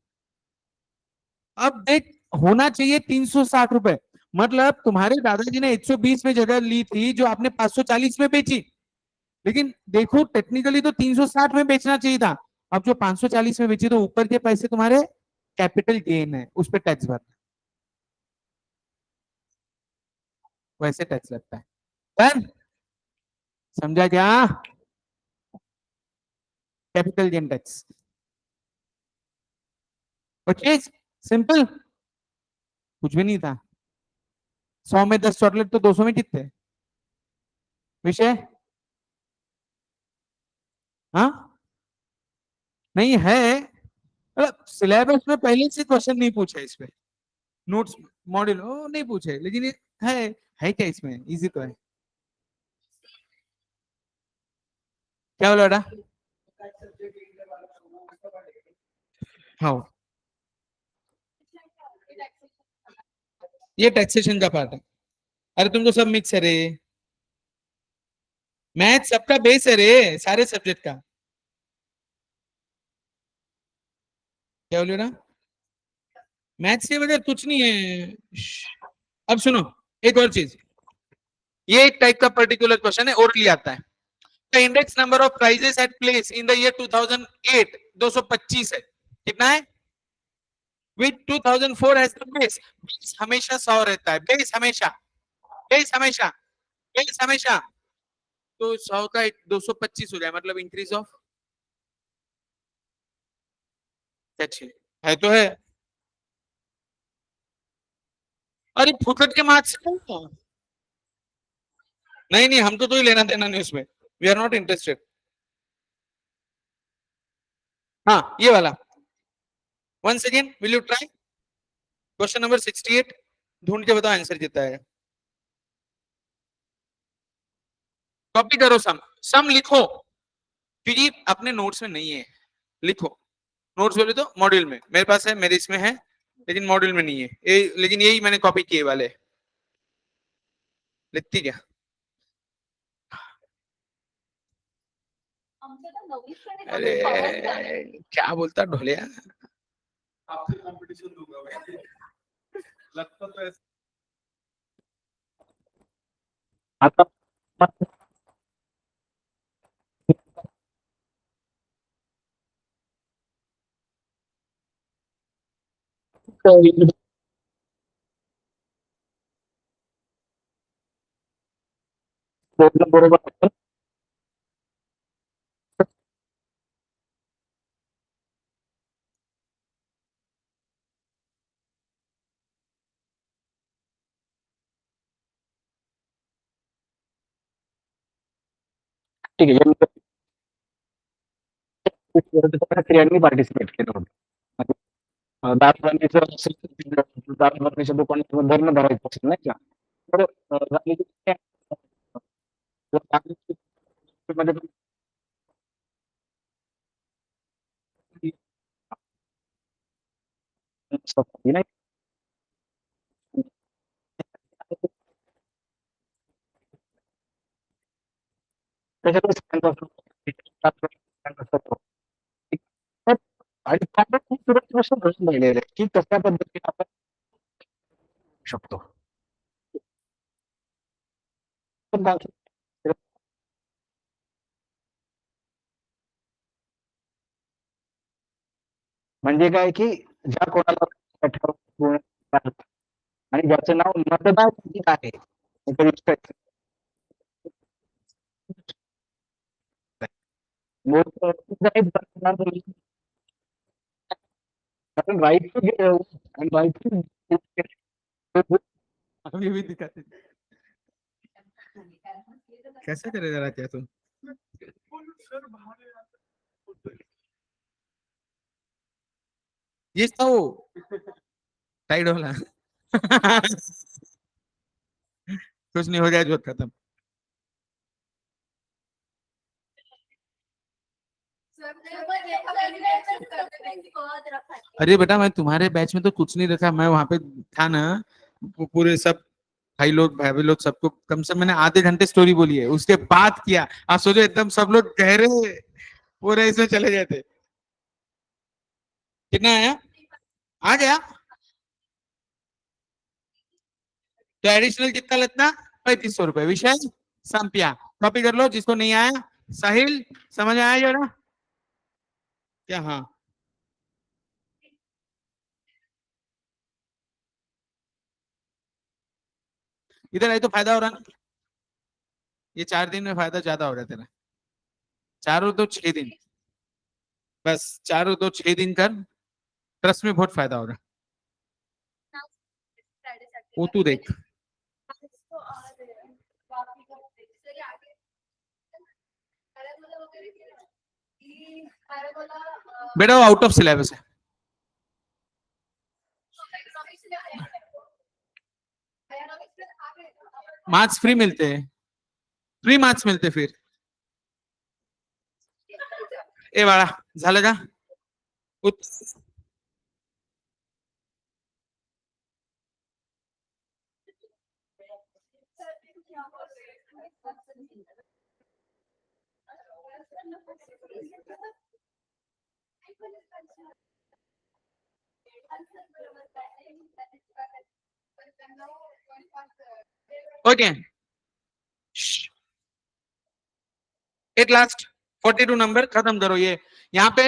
Speaker 1: अब देख, होना चाहिए 360 रुपए, मतलब तुम्हारे दादाजी ने 120 में जगह ली थी जो आपने 540 में बेची, लेकिन देखो टेक्निकली तो 360 में बेचना चाहिए था। अब जो 540 में बेची तो ऊपर के पैसे तुम्हारे कैपिटल गेन है, उस पर टैक्स भरना, वैसे टैक्स लगता है। पर समझा क्या? Capital gain tax. Okay, simple, कुछ भी नहीं था। 100 में 10 चॉकलेट तो 200 में कितने विषय? हाँ नहीं है, मतलब सिलेबस में पहले से क्वेश्चन नहीं पूछे इस पे, नोट्स मॉड्यूल ओ नहीं पूछे, लेकिन ये है क्या इसमें, इजी तो है। क्या बोला बेटा? हाँ, ये टैक्सेशन का पार्ट है। अरे तुमको सब मिक्स है रे, मैथ सबका बेस है रे, सारे सब्जेक्ट का। क्या बोले ना, मैथ्स के बगैर कुछ नहीं है। अब सुनो, एक और चीज, ये एक टाइप का पर्टिकुलर क्वेश्चन है, ओरली आता है। The index number of prices at place in the year 2008 225 है, कितना है? With 2004 as the base, base हमेशा 100 रहता है, बेस हमेशा, बेस हमेशा, बेस हमेशा, तो 100 का 225 हो जाए, मतलब इंक्रीज ऑफ है तो है। अरे फुकट के मार्क्स नहीं नहीं, हमको तो ही लेना देना नहीं उसमें, वी आर नॉट इंटरेस्टेड। हाँ ये वाला, once again will you try? Question number 68 ढूंढ के बताओ आंसर कितना है। कॉपी करो, सम लिखो, क्योंकि अपने नोट्स में नहीं है, लिखो। नोट्स बोले तो मॉड्यूल में, मेरे पास है, मेरे इसमें है, लेकिन मॉड्यूल में नहीं है लेकिन यही मैंने कॉपी किए वाले। लिखती क्या? अरे क्या बोलता ढोलिया।
Speaker 3: आपसे कंपटीशन दूंगा मैं। लगता तो ऐसा
Speaker 2: आता बोलणं बरोबर आहे. ठीक आहे, स्त्रियांनी पार्टिसिपेट केलं होतं. दारूबंदीचं असेल, दारूबंदीच्या दुकानात धरणं धरायचं असेल नाही का, तर मध्ये नाही त्याच्यातून आणि त्याला खूप सुरक्षित प्रश्न राहिलेले आहेत की कशा पद्धतीने आपण शकतो. पण म्हणजे काय की ज्या कोणाला आणि ज्याचं नाव मतदार यादीत आहे राईट टू राईट टू
Speaker 1: अभी भी दिखाते कैसे करे जरा क्या तुम।
Speaker 3: सर बाहर
Speaker 1: ये था वो टाइड वाला कुछ नहीं हो जाए जो खत्म। अरे बेटा मैं तुम्हारे बैच में तो कुछ नहीं रखा, मैं वहां पे था ना, वो पूरे सब भाई लोग भाभी लोग सबको कम से कम मैंने आधे घंटे स्टोरी बोली है, उसके बाद किया। आप सोचो एकदम सब लोग गहरे पूरे इसमें चले जाते। कितना आया? आ गया तो एडिशनल कितना लगता? 3500 रुपए। विषय संपिया, कॉपी कर लो जिसको नहीं आया। साहिल समझ आया जरा क्या? हाँ इधर आई तो फायदा हो रहा ना, ये 4 दिन में फायदा ज्यादा हो रहा है तेरा। 4 और 2 6 दिन, बस 4 और 2 6 दिन कर, ट्रस्ट में बहुत फायदा हो रहा है। वो तू देख, बेटा वो आउट ऑफ सिलेबस है। मार्क्स फ्री मिलते हैं, फ्री मार्क्स मिलते फिर। ए बाळा झालं का? ओके एट लास्ट 42 नंबर खत्म करो ये यहाँ पे,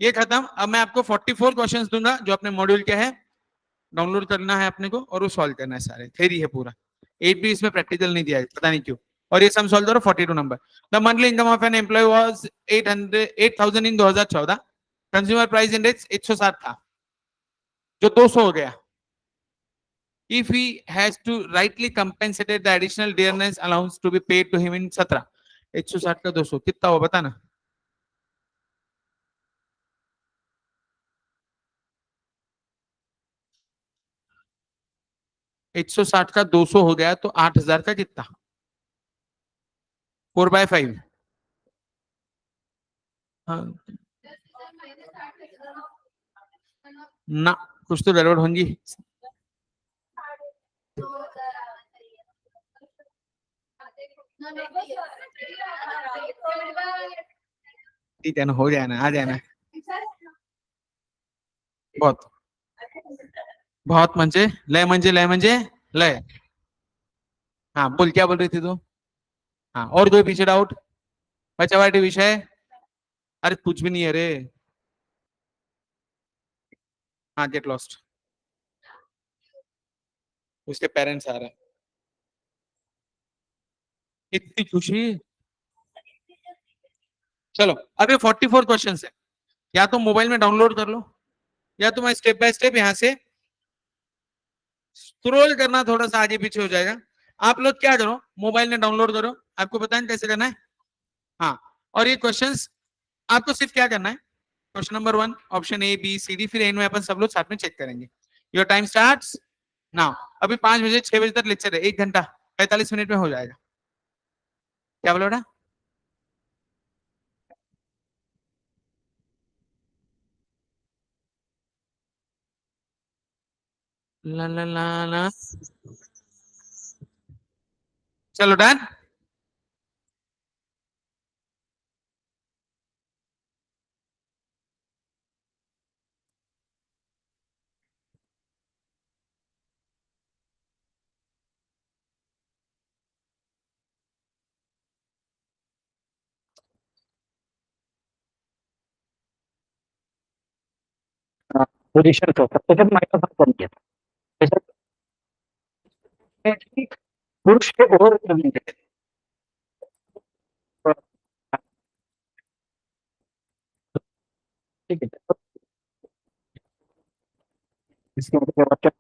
Speaker 1: ये खत्म। अब मैं आपको 44 क्वेश्चंस दूंगा जो अपने मॉड्यूल के हैं, डाउनलोड करना है अपने को और वो सॉल्व करना है। सारे थ्योरी है पूरा, एक भी इसमें प्रैक्टिकल नहीं दिया है, पता नहीं क्यों। और ये सम सॉल्व करो 42 number. The monthly income of an employ was 8,000 in 2014। Consumer price index 160 था जो 200 हो गया। If he has to rightly compensated the additional dearness allowance to be paid to him in 17, 160 का 200 कितना हुआ बता ना। 160 का 200 हो गया तो 8000 का कितना? 4/5। हाँ ना, कुछ तो गड़बड़ होंगी। ठीक है ना, हो जाए ना, आ जाए ना। बहुत बहुत लय म्हणजे लय। हाँ बोल, क्या बोल रही थी तू? हाँ, और कोई पीछे डाउट? बचावाटी विषय? अरे कुछ भी नहीं है रे। हाँ, गेट लॉस्ट। उसके पेरेंट्स आ रहे हैं। इतनी खुशी। चलो, अभी 44 क्वेश्चन है। या तो मोबाइल में डाउनलोड कर लो, या तो मैं स्टेप बाय स्टेप यहाँ से स्क्रॉल करना, थोड़ा सा आगे पीछे हो जाएगा। आप लोग क्या करो, मोबाइल में डाउनलोड करो, आपको पता है कैसे करना है। हाँ, और ये क्वेश्चंस आपको सिर्फ क्या करना है, question number 1 option A B C D, फिर एन में अपन सब लोग साथ में चेक करेंगे। Your time starts now. अभी 5 बजे 6 बजे तक लेक्चर है, 1 घंटा 45 मिनट में हो जाएगा। क्या बोला बेटा? ला ला ला ला। चलो डन।
Speaker 2: पोझिशनचं प्रत्येकात मायक्रोफोन कमी आहे. त्याच्यात पुरुष हे ओव्हर रिप्रेझेंटेड. ठीक आहे. इसके वाक्य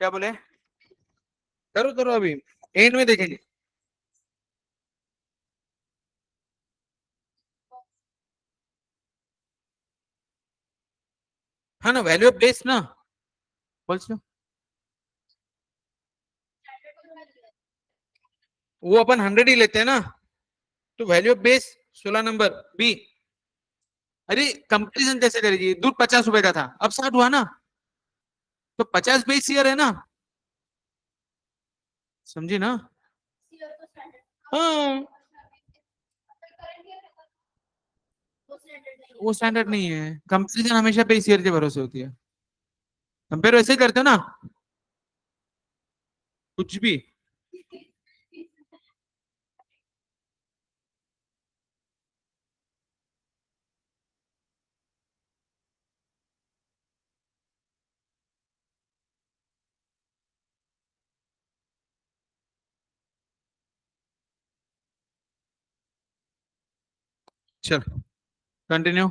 Speaker 1: क्या बोले? करो करो, अभी एंड में देखेंगे। हाँ ना, वैल्यू ऑफ बेस ना, बोल सुनो। वो अपन 100 ही लेते हैं ना, तो value of base 16 number B. अरे कंपेरिजन कैसे करेगी? दूध 50 रुपए का था, अब 60 हुआ ना, तो 50 बेस ईयर है ना, समझी ना? हाँ, वो स्टैंडर्ड नहीं है, कंपेरिजन हमेशा बेस ईयर के भरोसे होती है। कंपेयर वैसे ही करते हो ना, कुछ भी। चल, कंटिन्यू।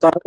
Speaker 2: तर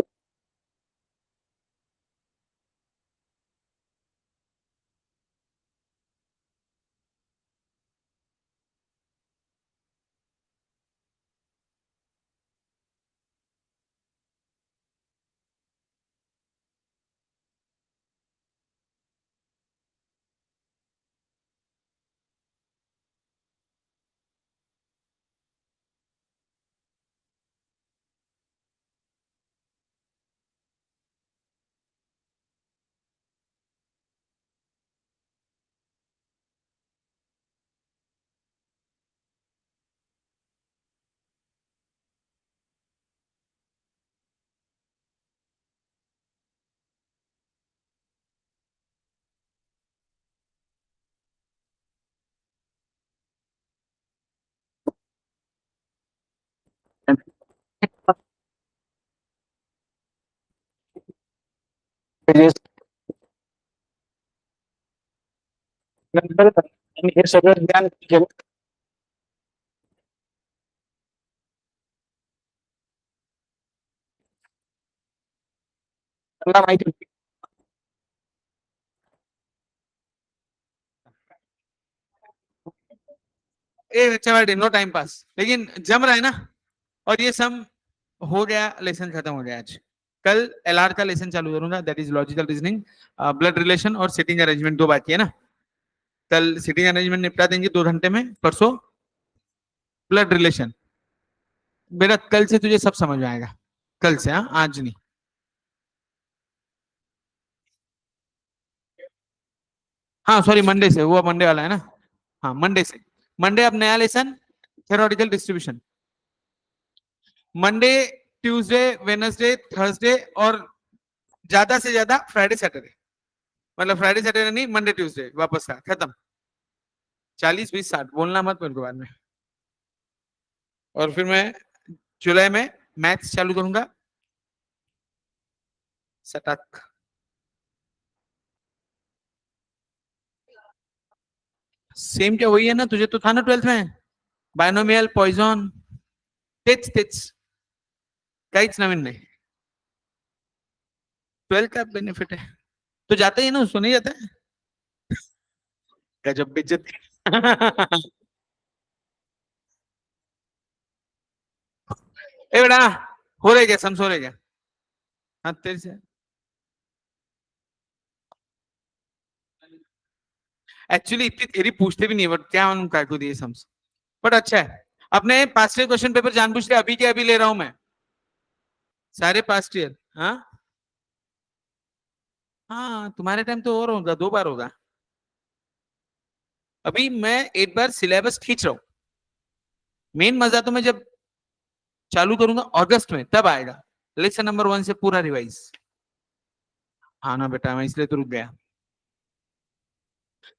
Speaker 2: pages नंतर आणि हे सगळं ज्ञान केलं त्यांना माहिती होती.
Speaker 1: ए चवाड़ी नो टाइम पास, लेकिन जम रहा है ना। और ये सम हो गया, लेसन खत्म हो गया आज। कल एलआर का लेसन चालू करूंगा, that is logical reasoning, blood relation और सिटिंग अरेंजमेंट, दो बाकी है ना। कल सिटिंग अरेंजमेंट निपटा देंगे 2 घंटे में, परसों ब्लड रिलेशन। बेटा कल से तुझे सब समझ में आएगा, कल से, हाँ आज नहीं। हाँ सॉरी, मंडे से, वो मंडे वाला है ना। हाँ मंडे से, मंडे अब नया lesson, theoretical distribution. Monday, Tuesday, Wednesday, Thursday और ज्यादा से ज्यादा फ्राइडे सैटरडे, मतलब फ्राइडे सैटरडे नहीं, मंडे ट्यूसडे वापस का खत्म। 40 20 60 बोलना मत मेरे को बाद में। और फिर मैं जुलाई में मैथ्स चालू करूंगा, सटक। सेम क्या वही है ना, तुझे तो था ना 12th में, बायनोमियल, पॉइजन, तेच तेच, काहीच नवीन नहीं। 12th का बेनिफिट है तो जाते ही ना, उसको नहीं जाता है। गजब बेइज्जती। ए बेटा, हो रहे क्या समझ, हो रहे क्या? हाँ तेरे से एक्चुअली इतनी तेरी पूछते भी नहीं, बट क्या मालूम काय को दिए समझ। बट अच्छा है, अपने पास्ट ईयर क्वेश्चन पेपर जानबूझ के अभी के अभी ले रहा हूं मैं, सारे पास्ट ईयर। हाँ हाँ, तुम्हारे टाइम तो और होगा, 2 बार होगा। अभी मैं एक बार सिलेबस खींच रहा हूँ, मेन मजा तो मैं जब चालू करूंगा अगस्त में, तब आएगा लेसन नंबर 1 से पूरा रिवाइज। हाँ ना बेटा, मैं इसलिए तो रुक गया।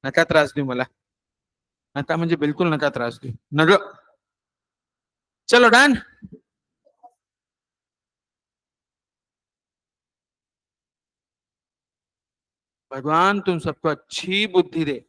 Speaker 1: नका त्रास देऊ मला, नका म्हणजे बिलकुल नका त्रास देऊ नग। चलो डन। भगवान तुम सबको अच्छी बुद्धि दे।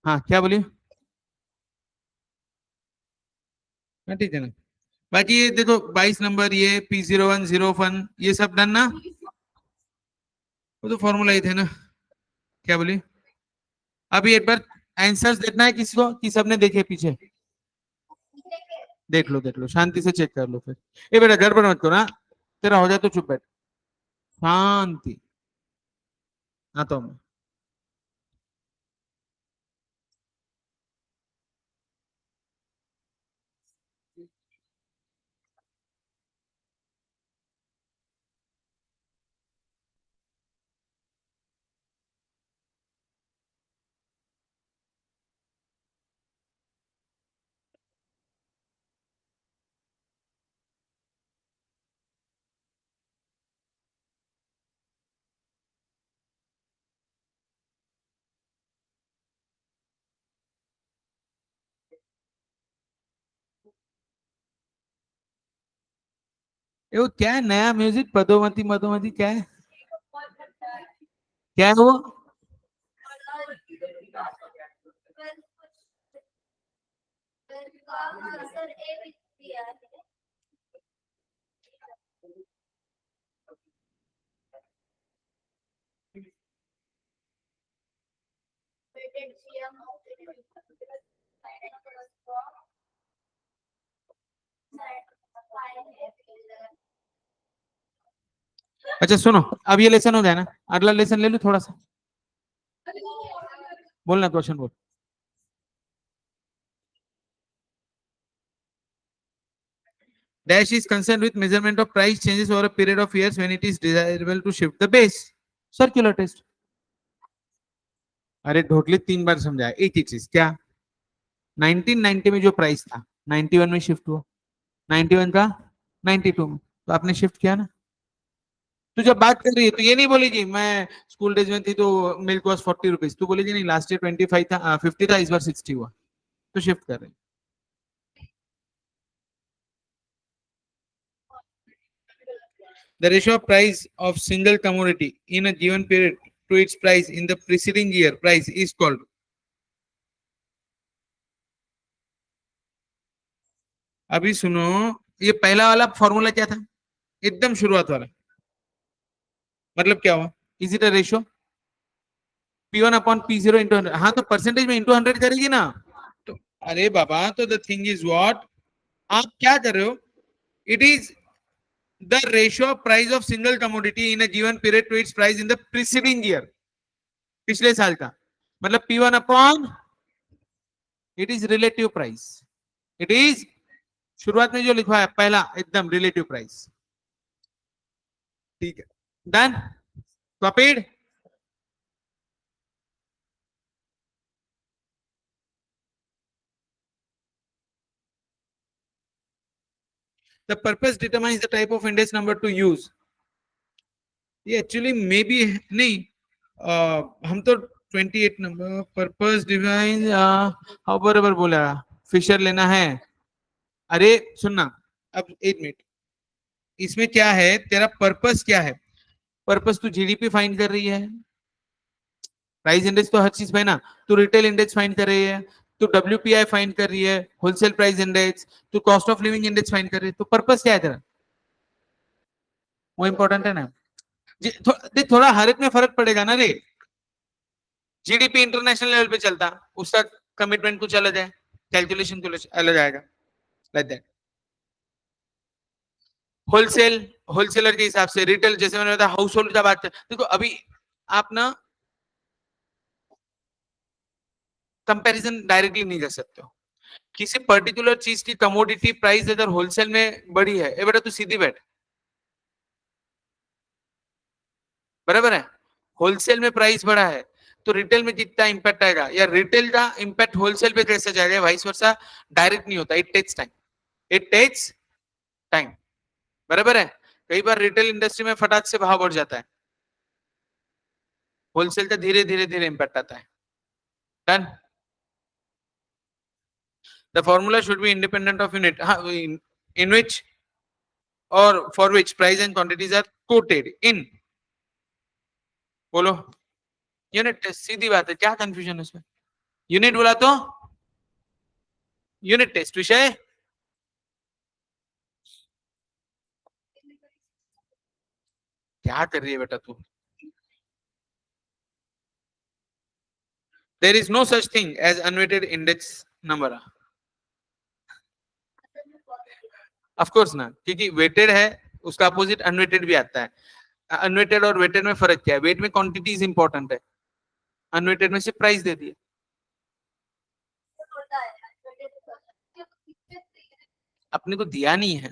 Speaker 1: हाँ क्या बोलिए? हाँ, ठीक है ना। बाकी ये देखो 22 नंबर, ये P0101, ये सब डन ना? वो तो फॉर्मूला ही थे ना। क्या बोलिए? अभी एक बार आंसर्स देखना है किसी को कि सबने देखे पीछे? देख लो शांति से चेक कर लो फिर। ये बेटा गड़बड़ मत करो ना, तेरा हो जाए तो चुप बैठ, शांति। आता हूं मैं। ये वो क्या है नया म्यूजिक, पदोमती मधुमती, क्या है? क्या है वो? अच्छा सुनो, अब ये लेसन हो गया ना, अगला लेसन ले लो थोड़ा सा। बोलना, क्वेश्चन बोल। Dash is concerned with measurement of price changes over a period of years when it is desirable to shift the base. Circular test. अरे ढोटली 3 बार समझाया एक ही चीज, क्या? 1990 में जो प्राइस था 91 में शिफ्ट हुआ, 91 का 92 में, तो आपने शिफ्ट किया ना। तू जब बात कर रही है तो ये नहीं बोलेगी मैं स्कूल डेज में थी तो मिल्क वॉज 40 रुपीज, तू बोलेगी नहीं लास्ट ईयर 25 था, 50 था, इस बार 60 हुआ, तो शिफ्ट कर रहे हैं। The ratio of price of single commodity in a given period to its price in the preceding year price is called. अभी सुनो, ये पहला वाला फॉर्मूला क्या था? एकदम शुरुआत वाला, मतलब क्या हुआ? Is it a ratio? P1 upon P0 into 100। हाँ तो परसेंटेज में इंटू 100 करेगी ना। तो अरे बाबा, तो द थिंग इज व्हाट, आप क्या कर रहे हो? It is the ratio of price of single commodity in a given period to its price in the preceding year, पिछले साल का। मतलब P1 upon, it is relative price, it is शुरुआत में जो लिखा है पहला एकदम रिलेटिव प्राइस। ठीक है, done, copied. The purpose determines the type of index number to use. ये एक्चुअली मे बी नहीं, हम तो 28 नंबर पर्पस डिवाइन हाउ बराबर बोला, फिशर लेना है। अरे सुनना, अब एक मिनट, इसमें क्या है तेरा पर्पस, क्या है पर्पस? तू जीडीपी फाइंड कर रही है, प्राइस इंडेक्स तो हर चीज में ना, तू रिटेल इंडेक्स फाइंड कर रही है, तू डब्ल्यूपीआई फाइंड कर रही है, होलसेल प्राइस इंडेक्स, तू cost of living index find कर रही है, तो पर्पस क्या है तेरा? वो इंपॉर्टेंट है ना। थोड़ा हर एक में फर्क पड़ेगा ना रे। जीडीपी इंटरनेशनल लेवल पे चलता, उसका कमिटमेंट कुछ अलग है, कैलकुलेशन कुछ अलग आएगा, लाइक दैट। होलसेल, होलसेलर के हिसाब से, रिटेल जैसे मैंने बताया, हाउस होल्ड का बात है। देखो अभी आप ना कंपैरिजन डायरेक्टली नहीं कर सकते हो, किसी पर्टिकुलर चीज की कमोडिटी प्राइस अगर होलसेल में बड़ी है, ए बेटा तू सीधी बैठ, बराबर है, होलसेल में प्राइस बढ़ा है तो रिटेल में कितना इंपैक्ट आएगा, या रिटेल का इंपैक्ट होलसेल पे कैसे जाएगा, वाइस वर्सा, डायरेक्ट नहीं होता, it takes time, it takes time, बराबर है। कई बार रिटेल इंडस्ट्री में फटाक से भाव बढ़ जाता है, होलसेल का धीरे धीरे धीरे इंपैक्ट आता है। Done, the formula should be independent of unit, हाँ, in which और for which price and quantities are quoted in, बोलो यूनिट टेस्ट, सीधी बात है, क्या कंफ्यूजन है उसमें? यूनिट बोला तो यूनिट टेस्ट विषय, क्या कर रही है बेटा तू? There is no such thing as unweighted index number. Of course ना, क्योंकि वेटेड है उसका अपोजिट अनवेटेड भी आता है. अनवेटेड और वेटेड में फर्क क्या है? वेट में क्वांटिटीज इंपॉर्टेंट है, अनवेटेड में सिर्फ प्राइस दे दिया. अपने को दिया नहीं है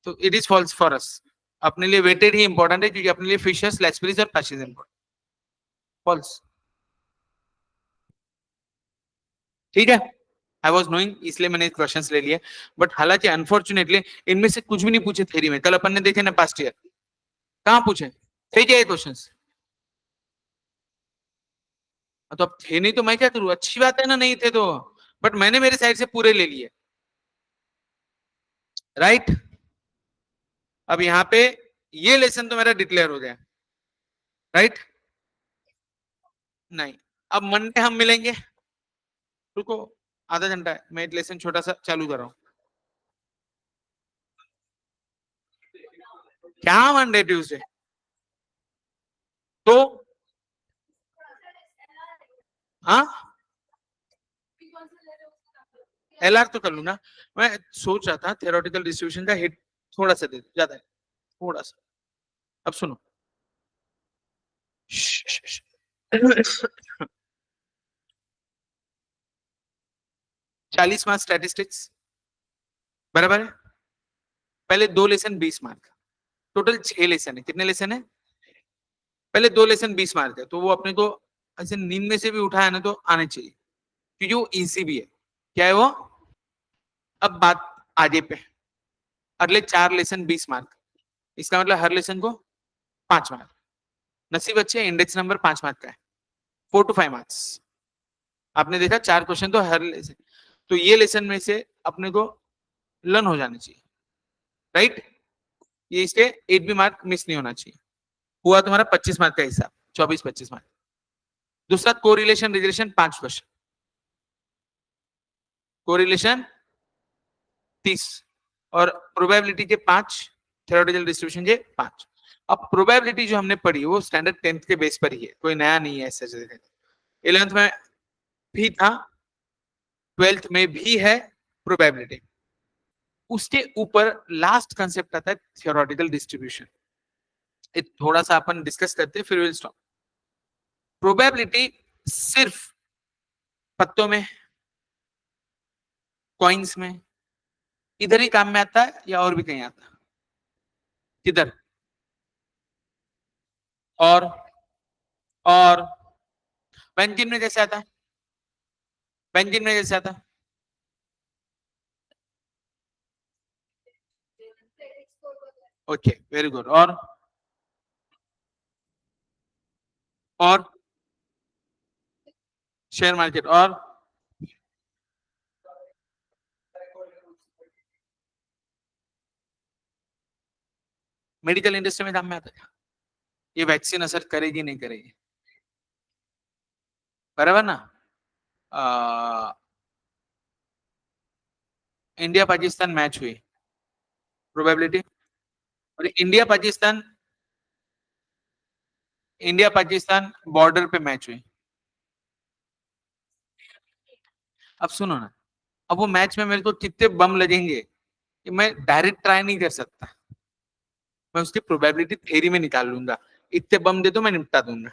Speaker 1: तो it is false for us. अपने लिए वेटेड ही इंपॉर्टेंट है क्योंकि अपने लिए फिशर्स, लेस्परीज और पैशेज इंपॉर्टेंट. फॉल्स. ठीक है, आई वॉज नोइंग इसलिए मैंने क्वेश्चंस ले लिए. बट हालांकि अनफॉर्चुनेटली इनमें से कुछ भी नहीं पूछे थ्योरी में. कल अपन ने देखे ना पास्ट ईयर, कहाँ पूछे थे क्या ये क्वेश्चंस? तो अब थे नहीं तो मैं क्या करूं? अच्छी बात है ना, नहीं थे तो. बट मैंने मेरे साइड से पूरे ले लिए, राइट? अब यहाँ पे ये लेसन तो मेरा डिक्लेयर हो गया, राइट? नहीं, अब मंडे हम मिलेंगे. रुको, आधा घंटा है, मैं एक लेसन छोटा सा चालू कर रहा हूं. क्या मंडे ट्यूसडे? तो हाँ, एलआर तो कर लूँ ना. मैं सोच रहा था थ्योरेटिकल डिस्ट्रीब्यूशन का हिट थोड़ा सा दे, ज्यादा है थोड़ा सा. अब सुनो, 40 मार्क्स स्टैटिस्टिक्स, बराबर है. पहले 2 लेसन 20 मार्क, टोटल 6 लेसन है. कितने लेसन है? पहले 2 लेसन 20 मार्क है, तो वो अपने को ऐसे नींद में से भी उठाया ना तो आने चाहिए, क्योंकि वो इजी भी है. क्या है वो? अब बात आगे पे, अगले 4 लेसन 20 मार्क, इसका मतलब हर लेसन को 5 मार्क. नसीब अच्छे, इंडेक्स नंबर 5 मार्क का है, 4 to 5 मार्क्स. आपने देखा 4 क्वेश्चन तो हर लेसन, तो ये लेसन में से अपने को लर्न हो जाने चाहिए, राइट? ये इसके 8 भी मार्क मिस नहीं होना चाहिए. हुआ तुम्हारा 25 मार्क का हिसाब, 24-25 मार्क. दूसरा कोरिलेशन रिग्रेशन 5 क्वेश्चन, कोरिलेशन 30 और प्रोबेबिलिटी के 5, थ्योरेटिकल डिस्ट्रीब्यूशन के 5. अब प्रोबेबिलिटी जो हमने पढ़ी वो स्टैंडर्ड 10th के बेस पर ही है, कोई नया नहीं है ऐसे. 11th में भी था, 12th में भी है प्रोबेबिलिटी. उसके ऊपर लास्ट कंसेप्ट आता है थ्योरेटिकल डिस्ट्रीब्यूशन. थोड़ा सा अपन डिस्कस करते हैं फिर विल स्टॉप. प्रोबेबिलिटी सिर्फ पत्तों में, कॉइन्स में, इधर ही काम में आता है या और भी कहीं आता है? किधर? और व्यंजन में कैसे आता है? व्यंजन में कैसे आता है? Okay, very good. और शेयर मार्केट और मेडिकल इंडस्ट्री में काम में आता है. ये वैक्सीन असर करेगी नहीं करेगी, बराबर ना? इंडिया पाकिस्तान मैच हुई, प्रोबेबिलिटी. और इंडिया पाकिस्तान बॉर्डर पे मैच हुई. अब सुनो ना, अब वो मैच में मेरे को कितने बम लगेंगे कि मैं डायरेक्ट ट्राई नहीं कर सकता. मैं उसकी प्रोबेबिलिटी थ्योरी में निकाल लूंगा. इतने बम दे तो मैं निपटा दूंगा.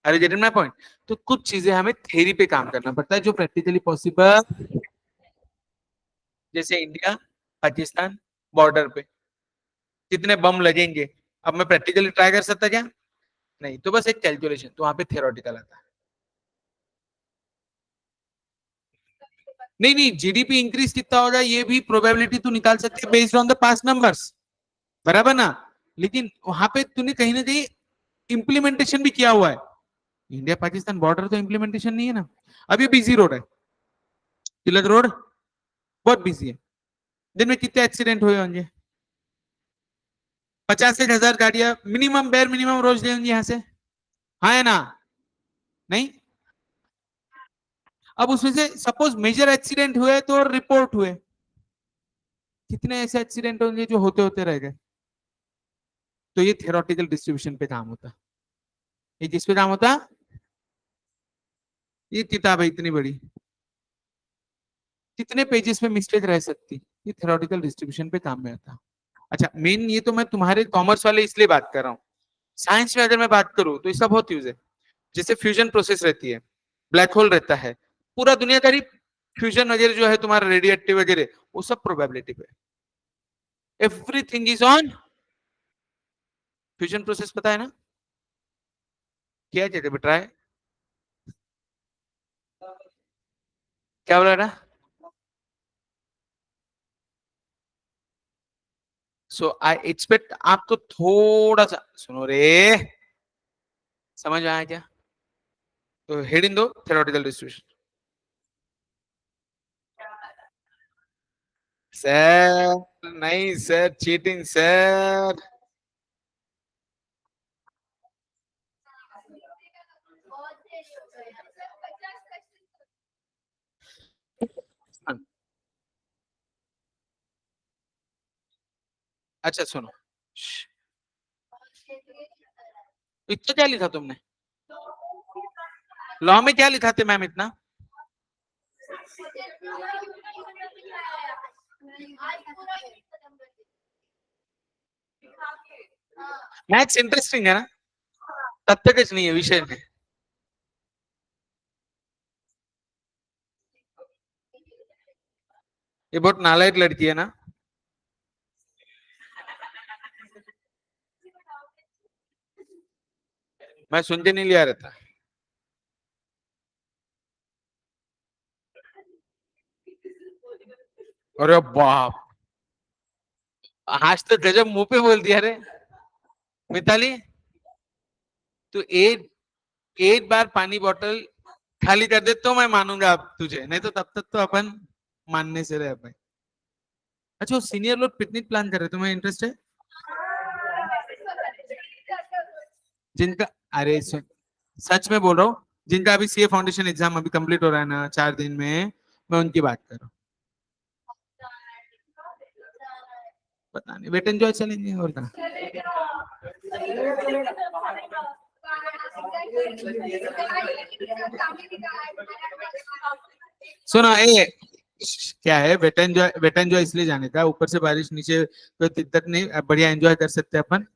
Speaker 1: अरे गेट माय पॉइंट? तो कुछ चीजें हमें थ्योरी पे काम करना पड़ता है जो प्रैक्टिकली पॉसिबल, जैसे इंडिया पाकिस्तान बॉर्डर पे कितने बम लगेंगे. अब मैं प्रैक्टिकली ट्राई कर सकता क्या? नहीं. तो बस एक कैलकुलेशन, तो वहां पे थ्योरेटिकल आता है. नहीं, जीडीपी इंक्रीज कितना होगा ये भी प्रोबेबिलिटी तू निकाल सकते है based on the past numbers, बराबर ना? लेकिन वहां पे तूने कहीं ना कहीं इंप्लीमेंटेशन भी किया हुआ है. इंडिया पाकिस्तान बॉर्डर तो इंप्लीमेंटेशन नहीं है ना. अब ये बिजी रोड है, तिलक रोड बहुत बिजी है. दिन में कितने एक्सीडेंट हुए होंगे? 50 से 1000 गाड़ियां मिनिमम बेर मिनिमम रोज लेंगे यहाँ से, हाँ है ना? नहीं? अब उसमें से सपोज मेजर एक्सीडेंट हुए तो रिपोर्ट हुए, कितने ऐसे एक्सीडेंट होंगे जो होते होते रह गए? तो ये थ्योरेटिकल डिस्ट्रीब्यूशन पे काम होता। ये किस पे काम होता? ये किताब है इतनी बड़ी, कितने पेजेस में मिस्टेक रह सकती, ये थ्योरेटिकल डिस्ट्रीब्यूशन पे काम में आता। अच्छा मेन ये तो मैं तुम्हारे कॉमर्स वाले इसलिए बात कर रहा हूँ, साइंस में अगर मैं बात करूँ तो इसका बहुत यूज है। जैसे फ्यूजन प्रोसेस रहती है, ब्लैक होल रहता है, पूरा दुनियादारी फ्यूजन वगैरह जो है तुम्हारा रेडियो एक्टिव वगैरह, वो सब प्रोबेबिलिटी पे, everything is on fusion process. पता है ना क्या कहते बेटा है, क्या बोला ना? सो आई एक्सपेक्ट आपको थोड़ा सा सुनो रे, समझ में आया क्या? तो हेडिंग दो थ्योरेटिकल डिस्ट्रीब्यूशन। सर नहीं सर, चीटिंग सर। अच्छा सुनो, इतना क्या लिखा तुमने लॉ में, क्या लिखा थे मैम इतना? मैथ्स इंटरेस्टिंग है ना, तब तक कुछ नहीं है विषय में। ये बहुत नालायक लड़की है ना, मैं सुन के नहीं लिया रहता। अरे बाप, आज तो गजब मुंह पे बोल दिया रे मिताली। तू एक एक बार पानी बोतल खाली कर दे तो मैं मानूंगा अब तुझे, नहीं तो तब तक तो अपन मानने से रहे भाई। अच्छा वो सीनियर लोग पिकनिक प्लान कर रहे, तुम्हें इंटरेस्ट है? जिनका, अरे सच में बोल रहा हूँ, जिनका अभी सीए फाउंडेशन एग्जाम अभी कंप्लीट हो रहा है ना 4 दिन में, मैं उनकी बात कर रहा हूँ। पता नहीं वेट एंजॉय चलेंगे और क्या। सुनो ए, क्या है वेट एंजॉय इसलिए जाने का, ऊपर से बारिश नीचे कोई दिक्कत नहीं, बढ़िया एंजॉय कर सकते हैं अपन।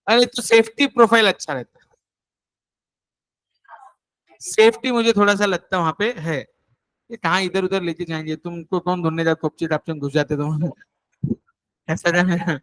Speaker 1: अरे तो सेफ्टी प्रोफाइल अच्छा रहता है, सेफ्टी मुझे थोड़ा सा लगता है वहां पे है। ये कहाँ इधर उधर लेके जाएंगे, तुमको कौन ढूंढने जा, कोपचे टापचे में घुस जाते तुम ऐसा जाने हाँ?